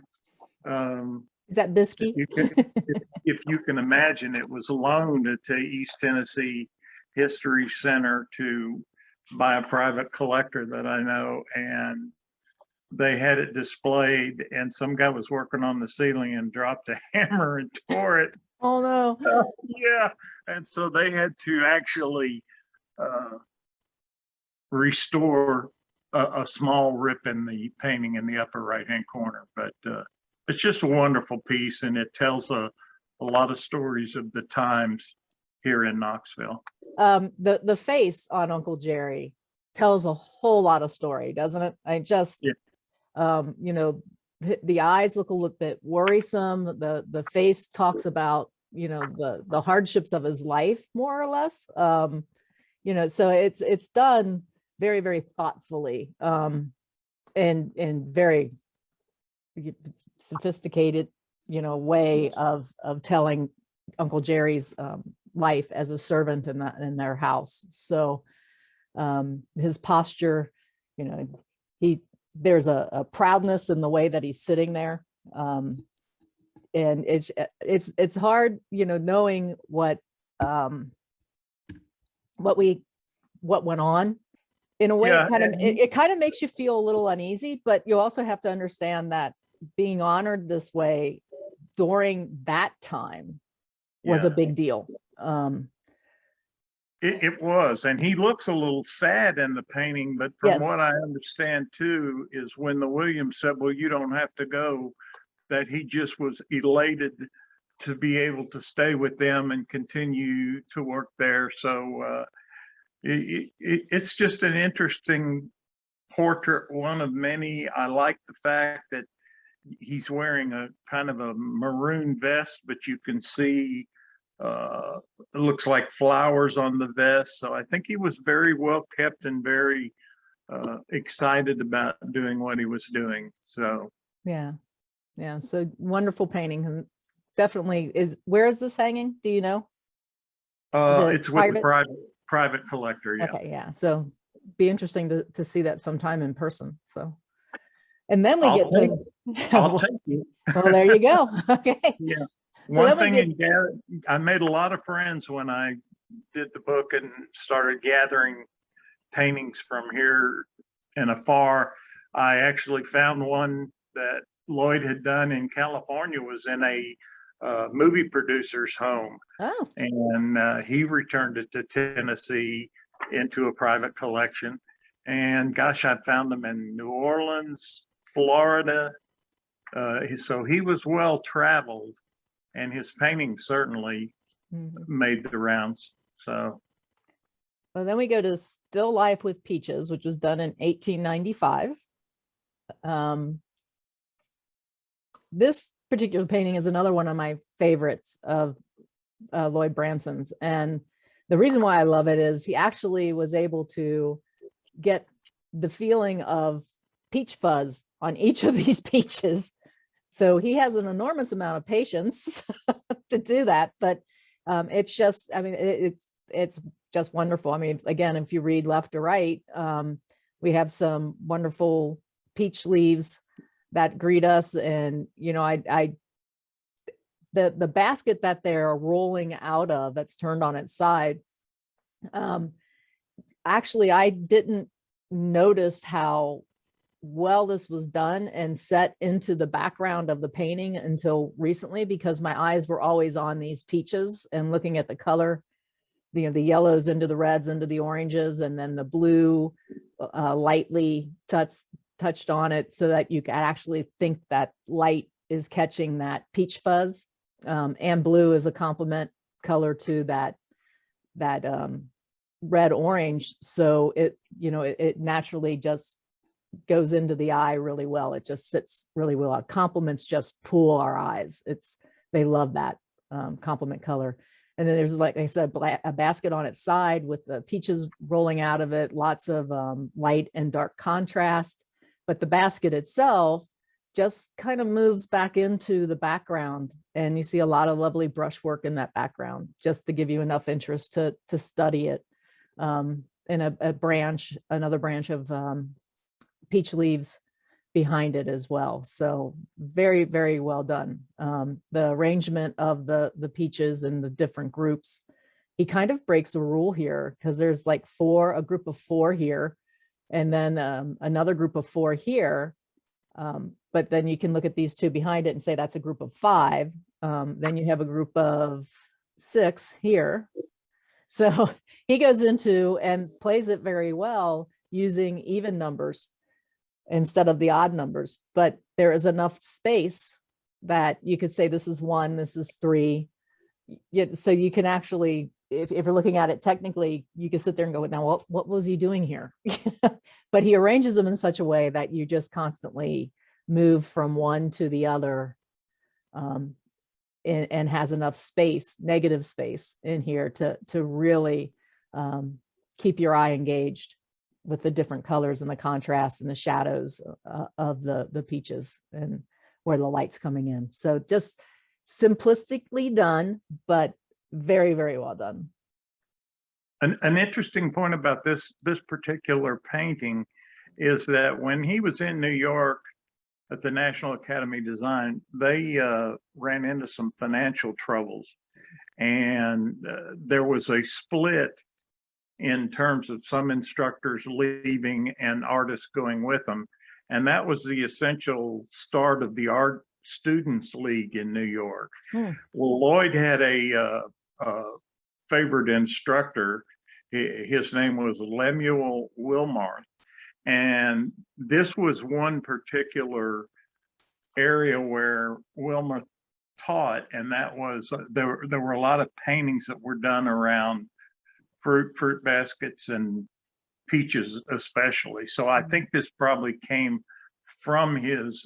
Is that If Bisky? you can, if you can imagine, it was loaned to East Tennessee History Center by a private collector that I know, and they had it displayed, and some guy was working on the ceiling and dropped a hammer and tore it. Oh no. Yeah, and so they had to actually restore a small rip in the painting in the upper right-hand corner. But it's just a wonderful piece, and it tells a lot of stories of the times here in Knoxville. The face on Uncle Jerry tells a whole lot of story, doesn't it? I just, Yeah. you know, the eyes look a little bit worrisome. The face talks about, you know, the hardships of his life, more or less. You know, so it's done very, very thoughtfully, and very sophisticated, you know, way of telling Uncle Jerry's life as a servant in their house. So his posture, you know, there's a proudness in the way that he's sitting there. And it's hard, you know, knowing what went on. In a way, Yeah, it kind of makes you feel a little uneasy, but you also have to understand that being honored this way during that time was a big deal. It was, and he looks a little sad in the painting, but from Yes. what I understand too, is when the Williams said, well, you don't have to go, that he just was elated to be able to stay with them and continue to work there. So it's just an interesting portrait, one of many. I like the fact that he's wearing a kind of a maroon vest, but you can see it looks like flowers on the vest. So I think he was very well kept and very excited about doing what he was doing. So yeah, so wonderful painting. And definitely where is this hanging? Do you know? it's with a private collector. Yeah. Okay, yeah. So be interesting to see that sometime in person. So, and then we get to I'll take you. Well, there you go. Okay. Yeah. So One thing I made a lot of friends when I did the book and started gathering paintings from here and afar. I actually found one that Lloyd had done in California, was in a movie producer's home. Oh. And he returned it to Tennessee into a private collection. And gosh, I found them in New Orleans, Florida. So he was well traveled, and his paintings certainly made the rounds. So. Well, then we go to Still Life with Peaches, which was done in 1895. This particular painting is another one of my favorites of Lloyd Branson's. And the reason why I love it is he actually was able to get the feeling of peach fuzz on each of these peaches. So he has an enormous amount of patience to do that. But it's just, I mean, it's just wonderful. I mean, again, if you read left to right, we have some wonderful peach leaves that greet us. And, you know, the basket that they're rolling out of, that's turned on its side. Actually, I didn't notice how well this was done and set into the background of the painting until recently, because my eyes were always on these peaches and looking at the color, you know, the yellows into the reds into the oranges, and then the blue lightly touched on it, so that you can actually think that light is catching that peach fuzz, and blue is a complement color to that red orange. So it, you know, it naturally just goes into the eye really well. It just sits really well. Our complements just pull our eyes. They love that complement color. And then there's, like I said, a basket on its side with the peaches rolling out of it, lots of light and dark contrast. But the basket itself just kind of moves back into the background, and you see a lot of lovely brushwork in that background, just to give you enough interest to study it. In another branch of peach leaves, behind it as well. So very, very well done. The arrangement of the peaches and the different groups, he kind of breaks a rule here because there's like a group of 4 here, and then another group of 4 here. But then you can look at these 2 behind it and say that's a group of 5. Then you have a group of 6 here. So he goes into and plays it very well using even numbers instead of the odd numbers, but there is enough space that you could say this is 1, this is 3. So you can actually, if you're looking at it technically, you can sit there and go, now what was he doing here? But he arranges them in such a way that you just constantly move from one to the other, and has enough space, negative space in here to really keep your eye engaged with the different colors and the contrast and the shadows of the peaches and where the light's coming in. So just simplistically done, but very, very well done. An interesting point about this particular painting is that when he was in New York at the National Academy of Design, they ran into some financial troubles, and there was a split in terms of some instructors leaving and artists going with them. And that was the essential start of the Art Students League in New York. Well, Lloyd had a favored instructor. His name was Lemuel Wilmarth. And this was one particular area where Wilmarth taught, and that was, there were a lot of paintings that were done around fruit baskets and peaches especially. So I think this probably came from his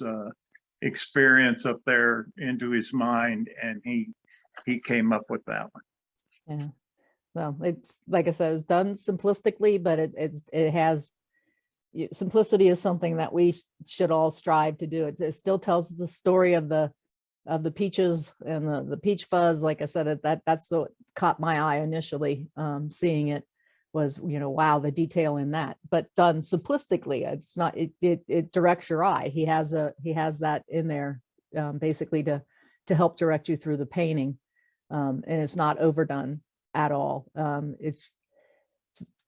experience up there into his mind, and he came up with that one. Yeah, well, it's like I said, it's done simplistically, but it has, simplicity is something that we should all strive to do. It still tells the story of the peaches and the peach fuzz. Like I said, that's what caught my eye initially, seeing it was, wow, the detail in that, but done simplistically. It's not, it directs your eye. He has that in there, basically to help direct you through the painting. And it's not overdone at all.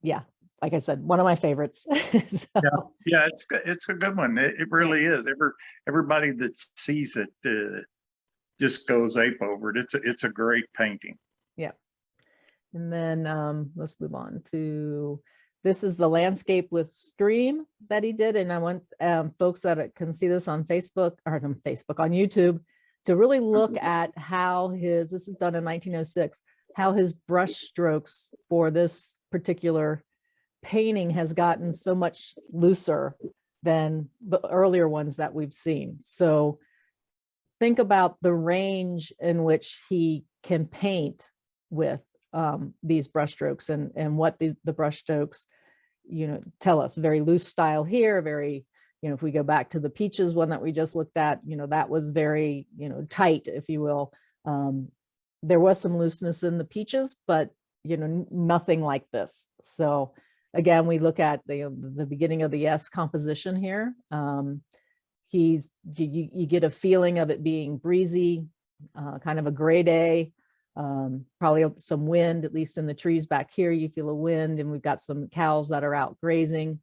Yeah, like I said, one of my favorites. So. Yeah, it's a good one. It really is. Everybody that sees it just goes ape over it. It's a great painting. Yeah. And then let's move on to, this is the landscape with stream that he did. And I want folks that can see this on Facebook, or on YouTube, to really look at how this is done in 1906, how his brush strokes for this particular painting has gotten so much looser than the earlier ones that we've seen. So think about the range in which he can paint with these brush strokes, and what the brush strokes, tell us. Very loose style here, very, if we go back to the peaches one that we just looked at, that was very, tight, if you will. There was some looseness in the peaches, but, nothing like this. So again, we look at the beginning of the S composition here. You get a feeling of it being breezy, kind of a gray day. Probably some wind, at least in the trees back here, you feel a wind, and we've got some cows that are out grazing.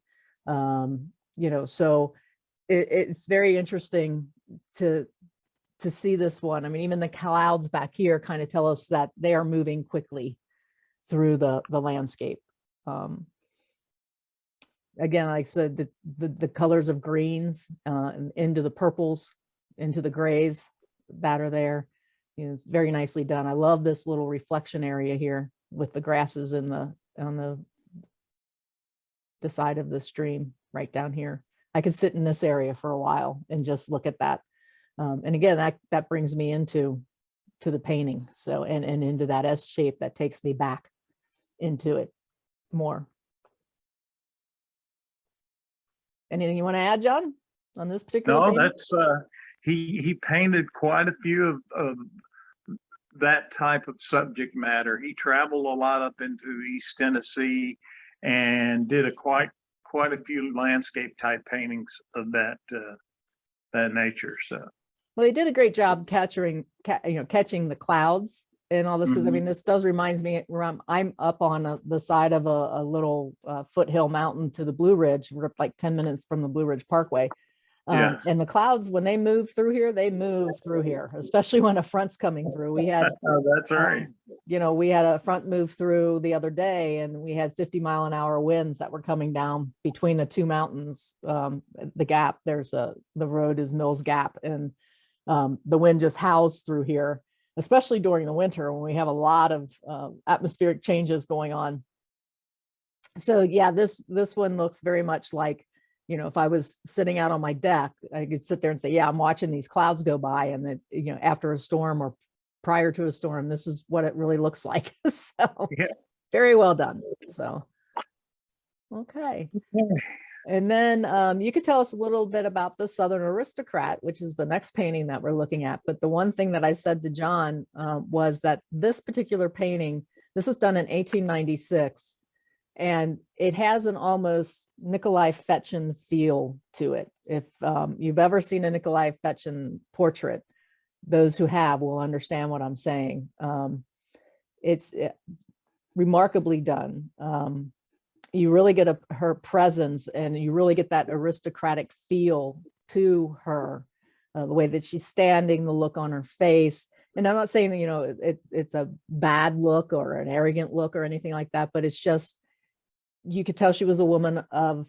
So it's very interesting to see this one. I mean, even the clouds back here kind of tell us that they are moving quickly through the landscape. Again, like I said, the colors of greens into the purples, into the grays that are there. It's very nicely done. I love this little reflection area here with the grasses on the side of the stream right down here. I could sit in this area for a while and just look at that. And again, that brings me into the painting. So, and into that S shape that takes me back into it more. Anything you want to add, John, on this particular painting? No, that's he painted quite a few of that type of subject matter. He traveled a lot up into East Tennessee and did quite a few landscape type paintings of that that nature. So, well, they did a great job catching the clouds and all this, because I mean, this does reminds me, I'm up on the side of a little foothill mountain to the Blue Ridge. We're like 10 minutes from the Blue Ridge Parkway. yeah. And the clouds, when they move through here, especially when a front's coming through. We had, Oh, that's right. we had a front move through the other day, and we had 50-mile-an-hour winds that were coming down between the two mountains. The gap, the road is Mills Gap, and the wind just howls through here, especially during the winter when we have a lot of atmospheric changes going on. So yeah, this one looks very much like, if I was sitting out on my deck, I could sit there and say, yeah, I'm watching these clouds go by, and then, after a storm or prior to a storm, this is what it really looks like. So Yeah. very well done. So, okay. And then you could tell us a little bit about the Southern Aristocrat, which is the next painting that we're looking at. But the one thing that I said to John was that this particular painting, this was done in 1896. And it has an almost Nikolai Fechin feel to it. If you've ever seen a Nikolai Fechin portrait, those who have will understand what I'm saying. It's remarkably done. You really get her presence, and you really get that aristocratic feel to her, the way that she's standing, the look on her face. And I'm not saying that, it's a bad look or an arrogant look or anything like that, but it's just, you could tell she was a woman of,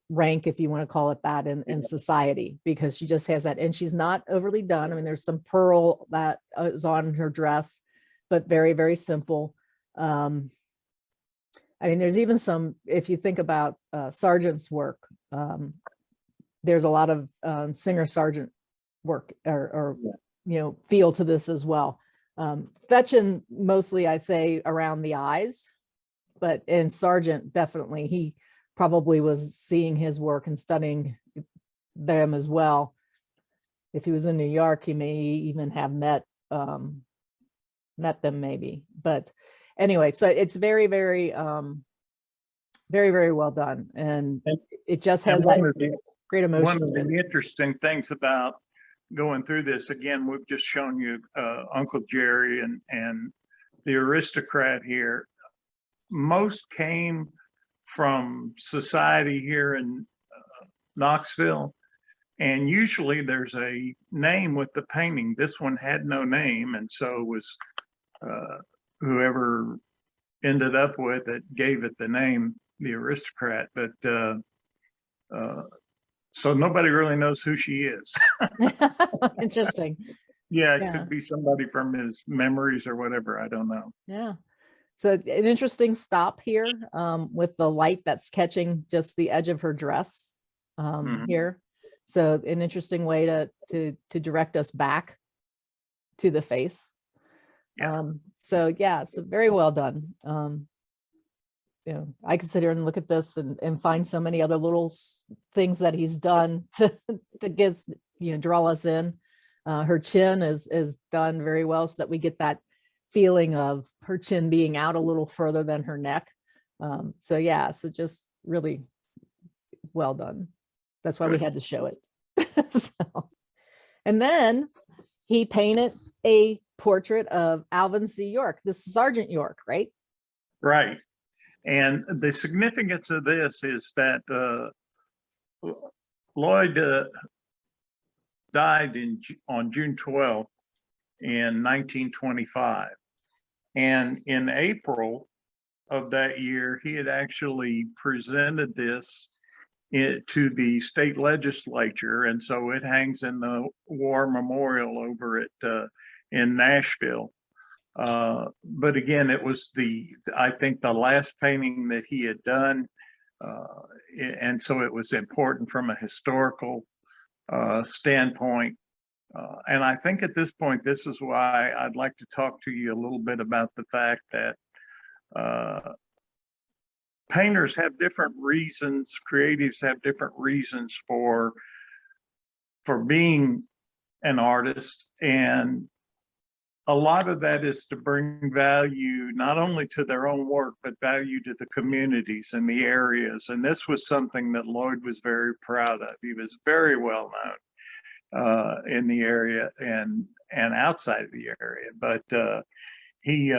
rank, if you want to call it that, in society, because she just has that, and she's not overly done. I mean, there's some pearl that is on her dress, but very, very simple. I mean, there's even some, if you think about Sargent's work, there's a lot of Singer Sargent work or feel to this as well. Fechin mostly, I'd say, around the eyes, but in Sargent, definitely, he probably was seeing his work and studying them as well. If he was in New York, he may even have met them maybe. But anyway, so it's very, very, very, very well done. And it just has that great emotion. One of the interesting things about going through this, again, we've just shown you Uncle Jerry and the Aristocrat here. Most came from society here in Knoxville, and usually there's a name with the painting. This one had no name, and so was whoever ended up with it gave it the name, the Aristocrat. But so nobody really knows who she is. Interesting. Yeah, it could be somebody from his memories or whatever. I don't know. Yeah. So an interesting stop here with the light that's catching just the edge of her dress here. So an interesting way to direct us back to the face. Yeah. So very well done. I could sit here and look at this and find so many other little things that he's done to get, draw us in. Her chin is done very well, so that we get that feeling of her chin being out a little further than her neck. So just really well done. That's why we had to show it. And then he painted a portrait of Alvin C. York. This is Sergeant York, right? Right. And the significance of this is that Lloyd died on June 12th in 1925. And in April of that year, he had actually presented this to the state legislature. And so it hangs in the War Memorial over at in Nashville. But again, it was I think the last painting that he had done. And so it was important from a historical standpoint. And I think at this point, this is why I'd like to talk to you a little bit about the fact that painters have different reasons, creatives have different reasons for being an artist. And a lot of that is to bring value not only to their own work, but value to the communities and the areas. And this was something that Lloyd was very proud of. He was very well known in the area and outside of the area. But he,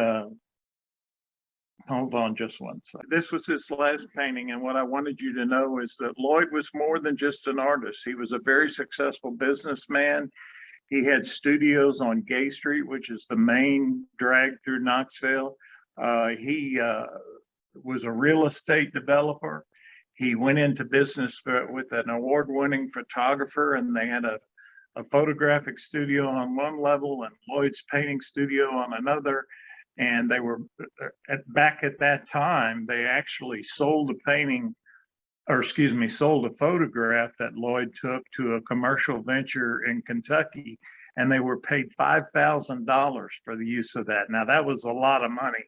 hold on just one second. This was his last painting. And what I wanted you to know is that Lloyd was more than just an artist. He was a very successful businessman. He had studios on Gay Street, which is the main drag through Knoxville. He was a real estate developer. He went into business with an award-winning photographer, and they had a photographic studio on one level and Lloyd's painting studio on another. And they were back at that time, they actually sold a painting, or excuse me, sold a photograph that Lloyd took to a commercial venture in Kentucky, and they were paid $5,000 for the use of that. Now, that was a lot of money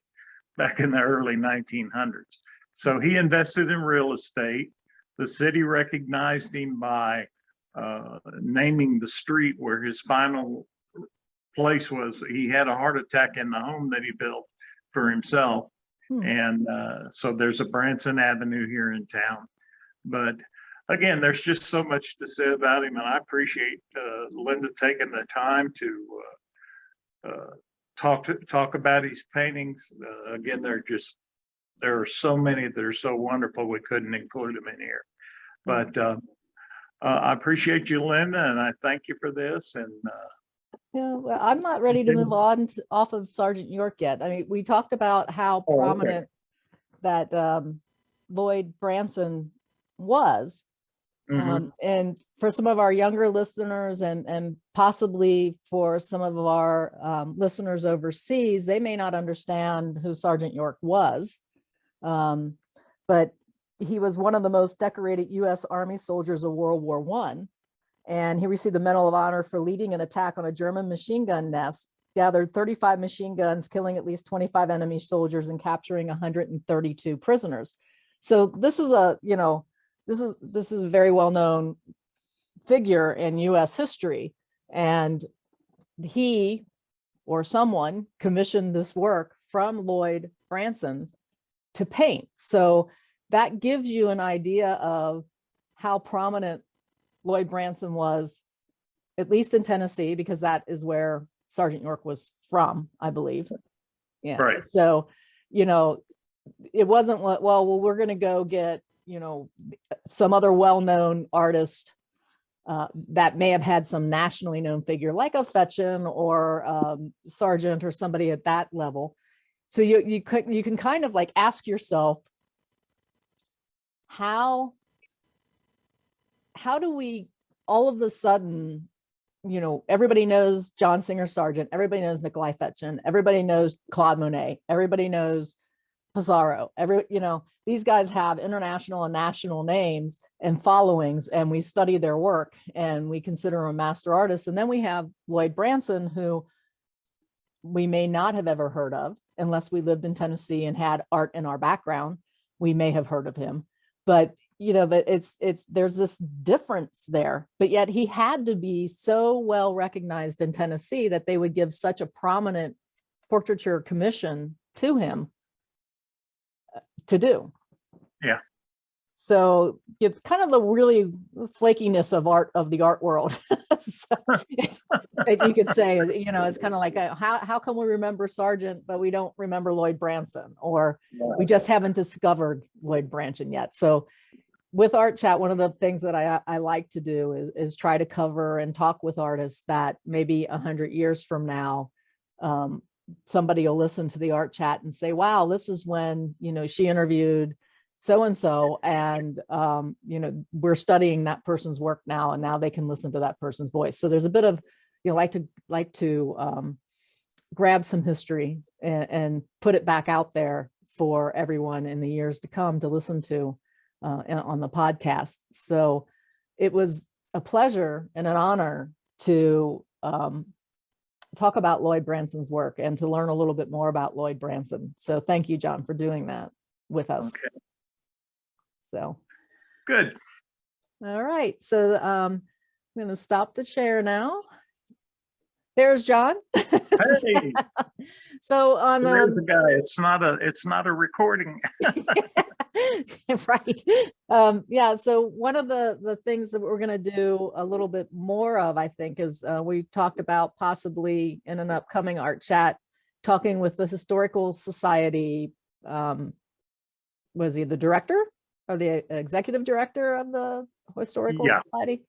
back in the early 1900s. So he invested in real estate. The city recognized him by naming the street where his final place was. He had a heart attack in the home that he built for himself. And so there's a Branson Avenue here in town. But again, there's just so much to say about him, and I appreciate Linda taking the time to talk about his paintings. Again, there are so many that are so wonderful we couldn't include them in here. But I appreciate you, Linda, and I thank you for this. And yeah, well, I'm not ready to move on off of Sergeant York yet. I mean, we talked about how prominent that Lloyd Branson was. And for some of our younger listeners and possibly for some of our listeners overseas, they may not understand who Sergeant York was. But he was one of the most decorated U.S. Army soldiers of World War I. And he received the Medal of Honor for leading an attack on a German machine gun nest, gathered 35 machine guns, killing at least 25 enemy soldiers and capturing 132 prisoners. So this is a, this is a very well-known figure in U.S. history. And he or someone commissioned this work from Lloyd Branson to paint. So that gives you an idea of how prominent Lloyd Branson was, at least in Tennessee, because that is where Sergeant York was from, I believe. Yeah. Right. So, it wasn't like, well, we're going to go get, some other well-known artist that may have had some nationally known figure like a Fetchin or Sargent or somebody at that level. So you can kind of like ask yourself, how do we all of a sudden, everybody knows John Singer Sargent, everybody knows Nikolai Fetchin, everybody knows Claude Monet, everybody knows Pizarro, these guys have international and national names and followings, and we study their work and we consider them a master artist. And then we have Lloyd Branson, who we may not have ever heard of unless we lived in Tennessee and had art in our background. We may have heard of him, but there's this difference there. But yet he had to be so well recognized in Tennessee that they would give such a prominent portraiture commission to him to do. Yeah. So it's kind of the really flakiness of the art world. So, you could say, it's kind of like, how can we remember Sargent, but we don't remember Lloyd Branson, or we just haven't discovered Lloyd Branson yet. So with Art Chat, one of the things that I like to do is try to cover and talk with artists that maybe 100 years from now, somebody will listen to the Art Chat and say, wow, this is when, she interviewed so-and-so, and we're studying that person's work now, and now they can listen to that person's voice. So there's a bit of, like to grab some history and put it back out there for everyone in the years to come to listen to on the podcast. So it was a pleasure and an honor to talk about Lloyd Branson's work and to learn a little bit more about Lloyd Branson. So thank you, John, for doing that with us. Okay. So good. All right. So I'm going to stop the share now. There's John. Hey, So on there's a guy. It's not a recording. right. Yeah. So one of the things that we're going to do a little bit more of, I think, is we talked about possibly in an upcoming art chat, talking with the Historical Society. Was he the director or the executive director of the Historical Yeah, Society?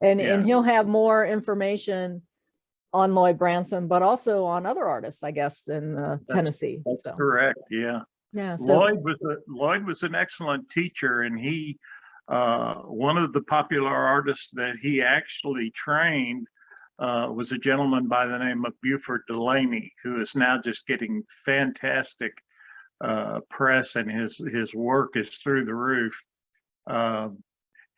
And yeah, he'll have more information on Lloyd Branson, but also on other artists, I guess, in Tennessee. that's So correct. Yeah. yeah. So Lloyd was an excellent teacher, and he one of the popular artists that he actually trained was a gentleman by the name of Buford Delaney, who is now just getting fantastic press, and his work is through the roof.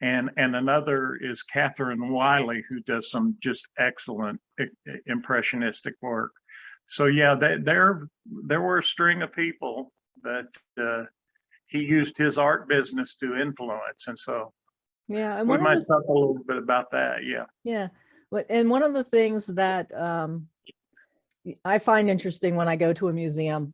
And another is Catherine Wiley, who does some just excellent impressionistic work. So yeah, there were a string of people that he used his art business to influence, and so yeah, and we one of might the talk a little bit about that. Yeah. yeah, and one of the things that I find interesting when I go to a museum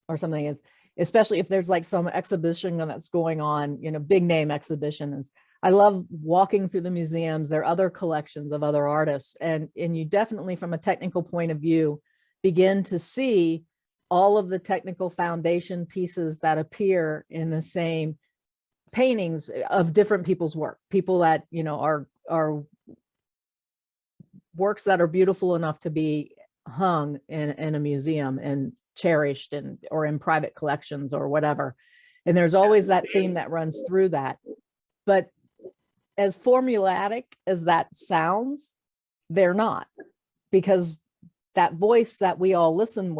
or something is, especially if there's like some exhibition that's going on, big name exhibitions. I love walking through the museums. There are other collections of other artists, and you definitely, from a technical point of view, begin to see all of the technical foundation pieces that appear in the same paintings of different people's work. People that are works that are beautiful enough to be hung in a museum and cherished or in private collections or whatever. And there's always that theme that runs through that. But as formulatic as that sounds, they're not, because that voice that we all listen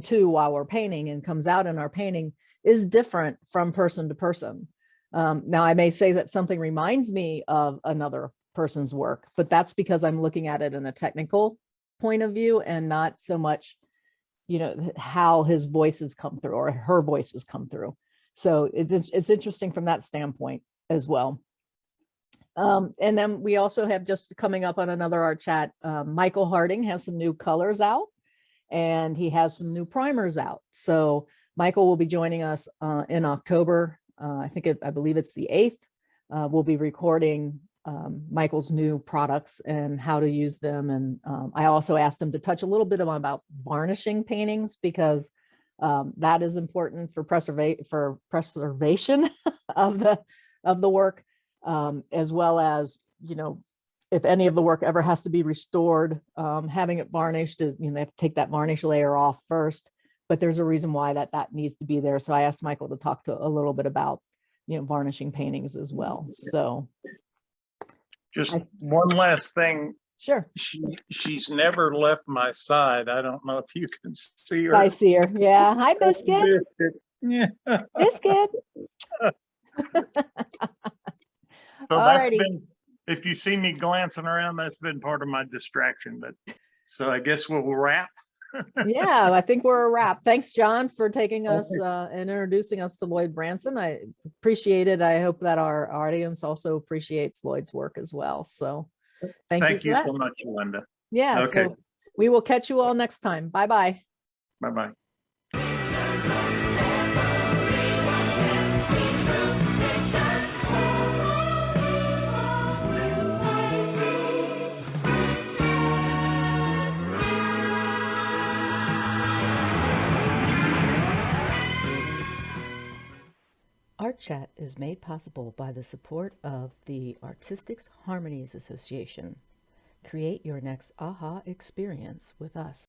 to while we're painting and comes out in our painting is different from person to person. Now, I may say that something reminds me of another person's work, but that's because I'm looking at it in a technical point of view and not so much, how his voices come through or her voices come through. So it's interesting from that standpoint as well. And then we also have, just coming up on another art chat, Michael Harding has some new colors out, and he has some new primers out. So Michael will be joining us in October. I believe it's the 8th. We'll be recording Michael's new products and how to use them. And I also asked him to touch a little bit about varnishing paintings, because that is important for preservation of the work, as well as, if any of the work ever has to be restored, having it varnished, they have to take that varnish layer off first. But there's a reason why that needs to be there. So I asked Michael to talk a little bit about, varnishing paintings as well. So Just one last thing. Sure. She's never left my side. I don't know if you can see her. I see her. Yeah. Hi, Biscuit. Yeah. Biscuit. So that's been, if you see me glancing around, that's been part of my distraction. But so I guess we'll wrap. Yeah, I think we're a wrap. Thanks, John, for taking us and introducing us to Lloyd Branson. I appreciate it. I hope that our audience also appreciates Lloyd's work as well. So thank you so much, Linda. Yeah. Okay. So we will catch you all next time. Bye-bye. Bye-bye. Art Chat is made possible by the support of the Artistic Harmonies Association. Create your next aha experience with us.